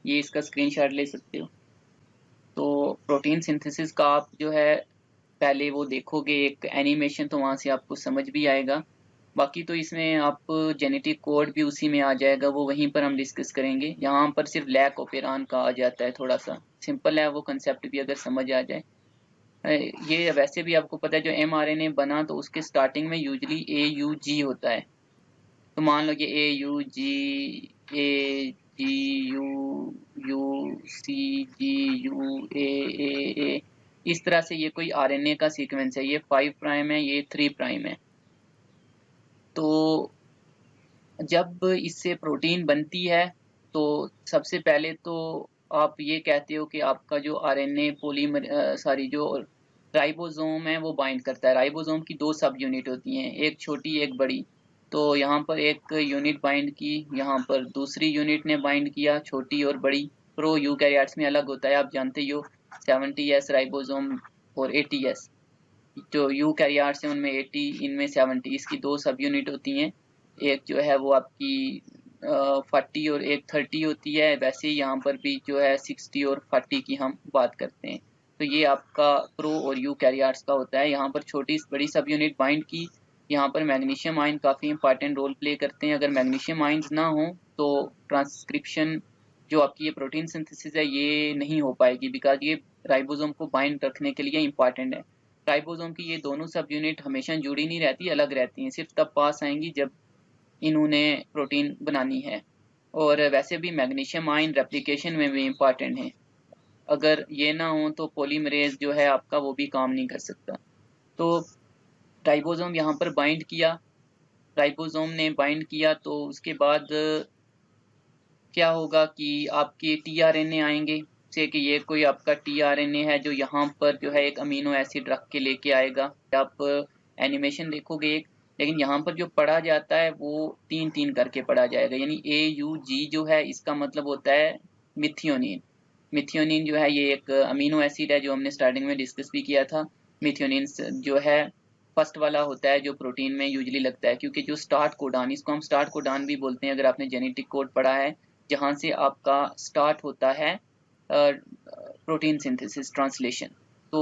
ये इसका स्क्रीनशॉट ले सकते हो। तो प्रोटीन सिंथेसिस का आप जो है पहले वो देखोगे एक एनिमेशन, तो वहां से आपको समझ भी आएगा। बाकी तो इसमें आप जेनेटिक कोड भी उसी में आ जाएगा, वो वहीं पर हम डिस्कस करेंगे। यहाँ पर सिर्फ लैक ऑफ ईरान का आ जाता है, थोड़ा सा सिंपल है वो कंसेप्ट भी अगर समझ आ जाए। ये वैसे भी आपको पता है जो mRNA बना तो उसके स्टार्टिंग में यूजली AUG होता है। तो मान लो ये AUG AGUUCGUAAA, इस तरह से ये कोई RNA का सीक्वेंस है। ये 5 प्राइम है, ये 3 प्राइम है। तो जब इससे प्रोटीन बनती है तो सबसे पहले तो आप ये कहते हो कि आपका जो आरएनए पॉलीमर जो राइबोसोम है वो बाइंड करता है। राइबोसोम की 2 सब यूनिट होती हैं, एक छोटी एक बड़ी। तो यहाँ पर एक यूनिट बाइंड की, यहाँ पर दूसरी यूनिट ने बाइंड किया, छोटी और बड़ी। प्रो यूकैरियोट्स में अलग होता है, आप जानते ही हो, 70S राइबोसोम और 80S। जो यूकैरियोट्स हैं उनमें 80, इनमें 70, इसकी 2 सब यूनिट होती हैं। एक जो है वो आपकी 40 और एक 30 होती है। वैसे ही यहाँ पर भी जो है 60 और 40 की हम बात करते हैं। तो ये आपका प्रो और यूकैरियोट्स का होता है। यहाँ पर छोटी बड़ी सब यूनिट बाइंड की। यहाँ पर मैग्नीशियम आयन काफ़ी इंपॉर्टेंट रोल प्ले करते हैं। अगर मैग्नीशियम आयन्स ना हो तो ट्रांसक्रिप्शन जो आपकी ये प्रोटीन सिंथेसिस है ये नहीं हो पाएगी, बिकॉज ये राइबोसोम को बाइंड रखने के लिए इंपॉर्टेंट है। राइबोसोम की ये दोनों सब यूनिट हमेशा जुड़ी नहीं रहती, अलग रहती हैं, सिर्फ तब पास आएंगी जब इन्होंने प्रोटीन बनानी है। और वैसे भी मैग्नीशियम आयन रेप्लिकेशन में भी इम्पॉर्टेंट है। अगर ये ना हो तो पॉलीमरेज जो है आपका वो भी काम नहीं कर सकता। तो राइबोसोम यहाँ पर बाइंड किया, राइबोसोम ने बाइंड किया तो उसके बाद क्या होगा कि आपके टीआरएनए आएंगे से कि ये कोई आपका टीआरएनए है जो यहाँ पर जो है एक अमीनो एसिड रख के लेके आएगा। आप एनिमेशन देखोगे एक, लेकिन यहाँ पर जो पढ़ा जाता है वो 3-3 करके पढ़ा जाएगा। यानी AUG जो है इसका मतलब होता है मिथियोनिन। मिथियोनिन जो है ये एक अमीनो एसिड है जो हमने स्टार्टिंग में डिस्कस भी किया था। मिथियोनिन जो है फर्स्ट वाला होता है जो प्रोटीन में यूजली लगता है, क्योंकि जो स्टार्ट कोडान, इसको हम स्टार्ट कोडान भी बोलते हैं अगर आपने जेनेटिक कोड पढ़ा है, जहाँ से आपका स्टार्ट होता है प्रोटीन सिंथेसिस ट्रांसलेशन। तो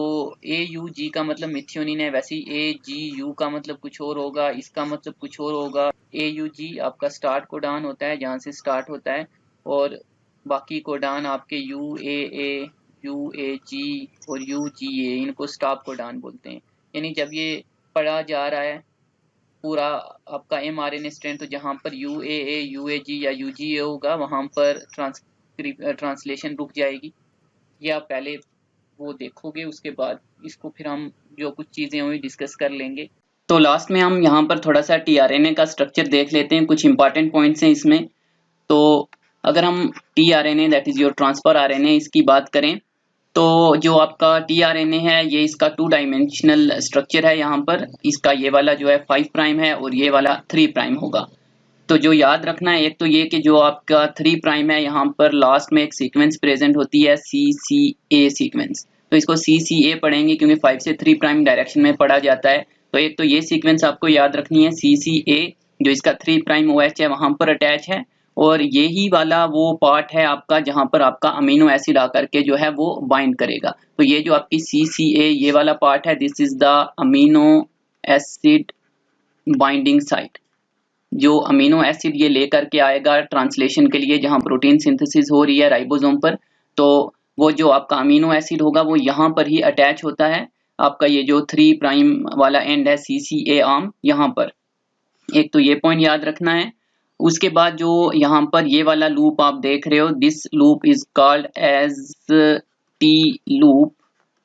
AUG का मतलब मिथियोनिन है, वैसे ही AGU का मतलब कुछ और होगा, इसका मतलब कुछ और होगा। AUG आपका स्टार्ट कोडान होता है जहाँ से स्टार्ट होता है, और बाकी कोडान आपके UAA, UAG और UGA, इनको स्टॉप कोडान बोलते हैं। यानी जब ये पढ़ा जा रहा है पूरा आपका mRNA स्ट्रैंड, तो जहां पर UAA, UAG या UGA होगा वहां पर ट्रांसलेशन रुक जाएगी। ये आप पहले वो देखोगे, उसके बाद इसको फिर हम जो कुछ चीजें हुई डिस्कस कर लेंगे। तो लास्ट में हम यहाँ पर थोड़ा सा tRNA का स्ट्रक्चर देख लेते हैं, कुछ इंपॉर्टेंट पॉइंट्स हैं इसमें। तो अगर हम tRNA that is your transfer RNA इसकी बात करें तो जो आपका tRNA है ये इसका 2 डायमेंशनल स्ट्रक्चर है। यहाँ पर इसका ये वाला जो है 5 प्राइम है और ये वाला 3 प्राइम होगा। तो जो याद रखना है एक तो ये कि जो आपका 3 प्राइम है यहाँ पर लास्ट में एक सीक्वेंस प्रेजेंट होती है CCA सीक्वेंस, तो इसको CCA पढ़ेंगे क्योंकि 5 से 3 प्राइम डायरेक्शन में पढ़ा जाता है। तो एक तो ये सीक्वेंस आपको याद रखनी है CCA, जो इसका 3 प्राइम OH है वहां पर अटैच है, और यही वाला वो पार्ट है आपका जहां पर आपका अमीनो एसिड आकर के जो है वो बाइंड करेगा। तो ये जो आपकी CCA ये वाला पार्ट है, this is the amino acid binding site. जो अमीनो एसिड ये लेकर के आएगा ट्रांसलेशन के लिए जहां प्रोटीन सिंथेसिस हो रही है राइबोसोम पर, तो वो जो आपका अमीनो एसिड होगा वो यहाँ पर ही अटैच होता है। आपका ये जो 3 प्राइम वाला एंड है CCA आर्म यहाँ पर, एक तो ये पॉइंट याद रखना है। उसके बाद जो यहाँ पर ये वाला लूप आप देख रहे हो, this loop is called as T loop,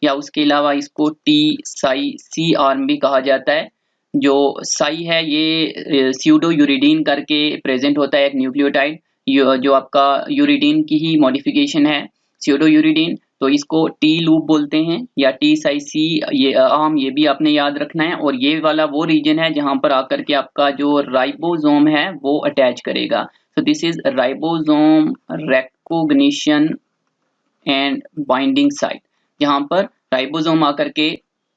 या उसके अलावा इसको टी आर्म भी कहा जाता है। जो साई है ये स्यूडो यूरिडीन करके प्रेजेंट होता है एक न्यूक्लियोटाइड, जो आपका यूरिडीन की ही मॉडिफिकेशन है स्यूडो यूरिडीन, तो इसको टी लूप बोलते हैं या टी ये आर्म, ये भी आपने याद रखना है। और ये वाला वो रीजन है जहां पर आकर के आपका जो राइबोसोम है वो अटैच करेगा। So this is ribosome recognition and binding site, जहां पर राइबोसोम आकर के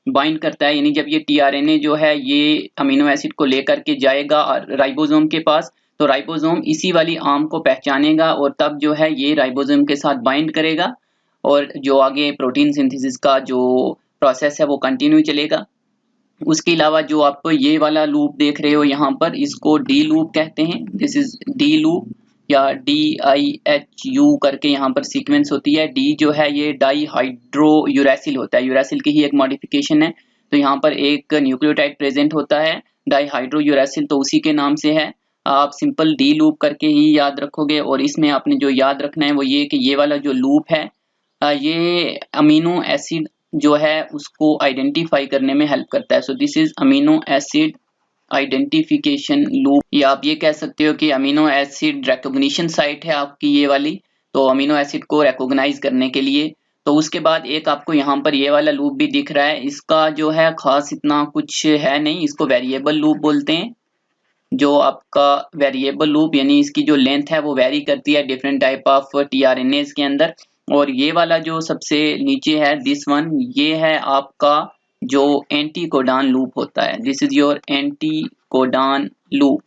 बाइंड करता है। यानी जब ये tRNA जो है ये अमीनो एसिड को लेकर के जाएगा राइबोसोम के पास, तो राइबोसोम इसी वाली आर्म को पहचानेगा और तब जो है ये राइबोसोम के साथ बाइंड करेगा, और जो आगे प्रोटीन सिंथेसिस का जो प्रोसेस है वो कंटिन्यू चलेगा। उसके अलावा जो आप ये वाला लूप देख रहे हो यहाँ पर, इसको डी लूप कहते हैं, दिस इज डी लूप या DIHU करके यहाँ पर सीक्वेंस होती है। डी जो है ये डाई हाइड्रो यूरेसिल होता है, यूरेसिल की ही एक मॉडिफिकेशन है। तो यहाँ पर एक न्यूक्लियोटाइड प्रेजेंट होता है डाई हाइड्रो यूरेसिल, तो उसी के नाम से है। आप सिंपल डी लूप करके ही याद रखोगे, और इसमें आपने जो याद रखना है वो ये कि ये वाला जो लूप है ये अमीनो एसिड जो है उसको आइडेंटिफाई करने में हेल्प करता है। So this is amino acid identification loop, या आप ये कह सकते हो कि अमीनो एसिड रिकॉग्निशन साइट है आपकी ये वाली, तो अमीनो एसिड को रिकॉग्नाइज करने के लिए। तो उसके बाद एक आपको यहाँ पर ये वाला लूप भी दिख रहा है, इसका जो है खास इतना कुछ है नहीं, इसको वेरिएबल लूप बोलते हैं। जो आपका वेरिएबल लूप यानी इसकी जो लेंथ है वो वेरी करती है डिफरेंट टाइप ऑफ tRNAs के अंदर। और ये वाला जो सबसे नीचे है दिस वन, ये है आपका जो एंटी कोडान लूप होता है, this is your anti codon loop.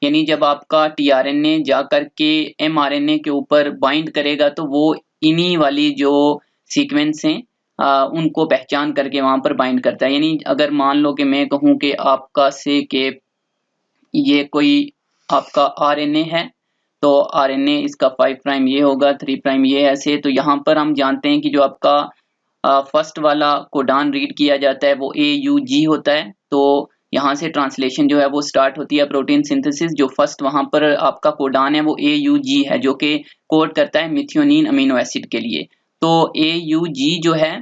यानी जब आपका tRNA जाकर के mRNA के ऊपर बाइंड करेगा तो वो इन्हीं वाली जो सीक्वेंस हैं उनको पहचान करके वहां पर बाइंड करता है। यानी अगर मान लो कि मैं कहूं कि आपका से के ये कोई आपका RNA है, तो RNA इसका 5 प्राइम ये होगा, 3 प्राइम ये ऐसे। तो यहाँ पर हम जानते हैं कि जो आपका फर्स्ट वाला कोडान रीड किया जाता है वो AUG होता है। तो यहाँ से ट्रांसलेशन जो है वो स्टार्ट होती है प्रोटीन सिंथेसिस। जो फर्स्ट वहां पर आपका कोडान है वो AUG है, जो कि कोड करता है मिथियोनिन अमीनो एसिड के लिए। तो AUG जो है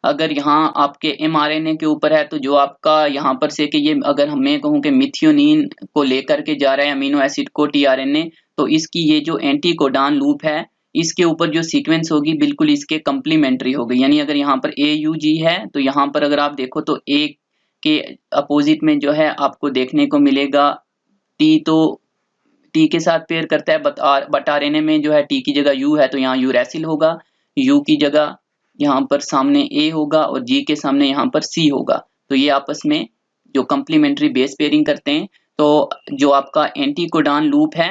अगर यहाँ आपके mRNA के ऊपर है, तो जो आपका यहाँ पर से कि ये अगर मैं कहूँ कि मिथियोनिन को लेकर के जा रहा है अमीनो एसिड को tRNA, तो इसकी ये जो एंटी कोडान लूप है इसके ऊपर जो सीक्वेंस होगी बिल्कुल इसके कंप्लीमेंट्री होगी। यानी अगर यहाँ पर AUG है तो यहाँ पर अगर आप देखो तो A के अपोजिट में जो है आपको देखने को मिलेगा T, तो T के साथ पेयर करता है, बट RNA में जो है T की जगह U है, तो यहाँ यूरेसिल होगा, U की जगह यहाँ पर सामने A होगा और G के सामने यहाँ पर C होगा। तो ये आपस में जो कंप्लीमेंट्री बेस पेयरिंग करते हैं। तो जो आपका एंटी कोडान लूप है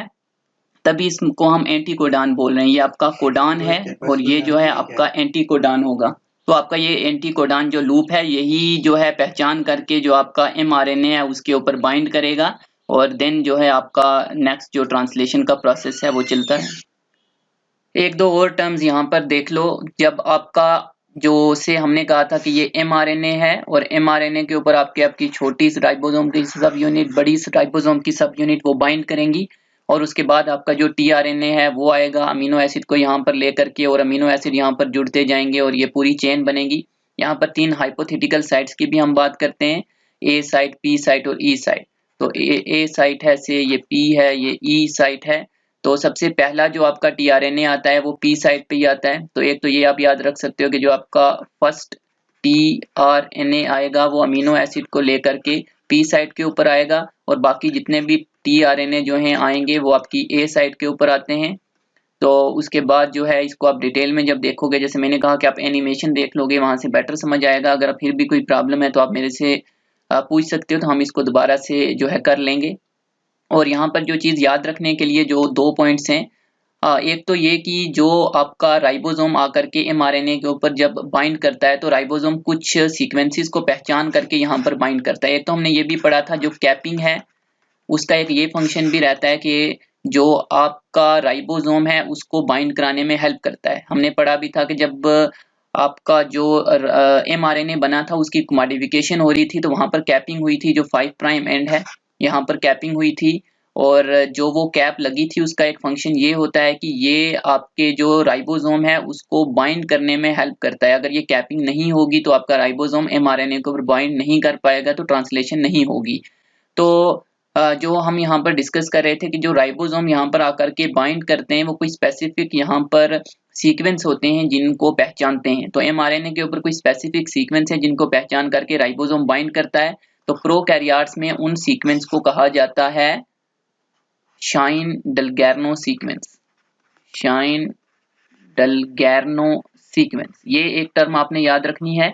तभी इसको हम एंटी कोडान बोल रहे हैं, ये आपका कोडान है और ये जो है आपका एंटी कोडान होगा। तो आपका ये एंटी कोडान जो लूप है यही जो है पहचान करके जो आपका mRNA है उसके ऊपर बाइंड करेगा, और देन जो है आपका नेक्स्ट जो ट्रांसलेशन का प्रोसेस है वो चलता है। एक दो और टर्म्स यहाँ पर देख लो, जब आपका जो से हमने कहा था कि ये mRNA है और mRNA के ऊपर आपकी छोटी राइबोसोम की सब यूनिट, बड़ी राइबोसोम की सब यूनिट वो बाइंड करेंगी और उसके बाद आपका जो tRNA है वो आएगा अमीनो एसिड को यहाँ पर लेकर के, और अमीनो एसिड यहाँ पर जुड़ते जाएंगे और ये पूरी चेन बनेगी। यहाँ पर 3 हाइपोथेटिकल साइट्स की भी हम बात करते हैं, A साइट, P साइट और E साइट। तो A साइट है, से ये P है, ये E साइट है। तो सबसे पहला जो आपका tRNA आता है वो P साइट पे ही आता है। तो एक तो ये आप याद रख सकते हो कि जो आपका फर्स्ट tRNA आएगा वो अमीनो एसिड को लेकर के P साइट के ऊपर आएगा, और बाकी जितने भी tRNA जो हैं आएंगे वो आपकी A साइट के ऊपर आते हैं। तो उसके बाद जो है इसको आप डिटेल में जब देखोगे, जैसे मैंने कहा कि आप एनिमेशन देख लोगे, वहां से बेटर समझ आएगा। अगर फिर भी कोई प्रॉब्लम है तो आप मेरे से पूछ सकते हो, तो हम इसको दोबारा से जो है कर लेंगे। और यहाँ पर जो चीज याद रखने के लिए जो 2 पॉइंट्स हैं, एक तो ये कि जो आपका राइबोसोम आकर के mRNA के ऊपर जब बाइंड करता है तो राइबोसोम कुछ सीक्वेंसेस को पहचान करके यहाँ पर बाइंड करता है। एक तो हमने ये भी पढ़ा था जो कैपिंग है उसका एक ये फंक्शन भी रहता है कि जो आपका राइबोसोम है उसको बाइंड कराने में हेल्प करता है। हमने पढ़ा भी था कि जब आपका जो mRNA बना था उसकी मॉडिफिकेशन हो रही थी तो वहां पर कैपिंग हुई थी, जो 5 प्राइम एंड है यहाँ पर कैपिंग हुई थी, और जो वो कैप लगी थी उसका एक फंक्शन ये होता है कि ये आपके जो राइबोसोम है उसको बाइंड करने में हेल्प करता है। अगर ये कैपिंग नहीं होगी तो आपका राइबोसोम mRNA को बाइंड नहीं कर पाएगा, तो ट्रांसलेशन नहीं होगी। तो जो हम यहाँ पर डिस्कस कर रहे थे कि जो राइबोसोम यहाँ पर आकर के बाइंड करते हैं वो कोई स्पेसिफिक यहाँ पर सीक्वेंस होते हैं जिनको पहचानते हैं। तो mRNA के ऊपर कोई स्पेसिफिक सीक्वेंस है जिनको पहचान करके राइबोसोम बाइंड करता है। तो प्रोकैरियोट्स में उन सीक्वेंस को कहा जाता है शाइन-डलगैर्नो सीक्वेंस। शाइन-डलगैर्नो सीक्वेंस, ये एक टर्म आपने याद रखनी है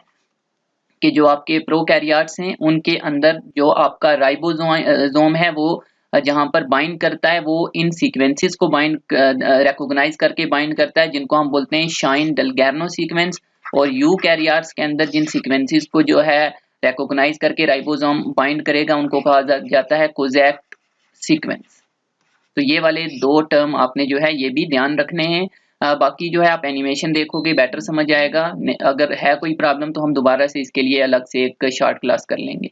कि जो आपके प्रोकैरियोट्स हैं उनके अंदर जो आपका राइबोसोम है वो जहां पर बाइंड करता है वो इन सीक्वेंसेस को बाइंड रिकॉग्नाइज करके बाइंड करता है, जिनको हम बोलते हैं शाइन-डलगैर्नो सीक्वेंस। और यूकैरियोट्स के अंदर जिन सीक्वेंसेस को जो है रिकॉग्नाइज करके राइबोसोम बाइंड करेगा उनको कहा जाता है कोजैक्ट सीक्वेंस। तो ये वाले 2 टर्म आपने जो है ये भी ध्यान रखने हैं। बाकी जो है आप एनिमेशन देखोगे बेटर समझ आएगा। अगर है कोई प्रॉब्लम तो हम दोबारा से इसके लिए अलग से एक शॉर्ट क्लास कर लेंगे।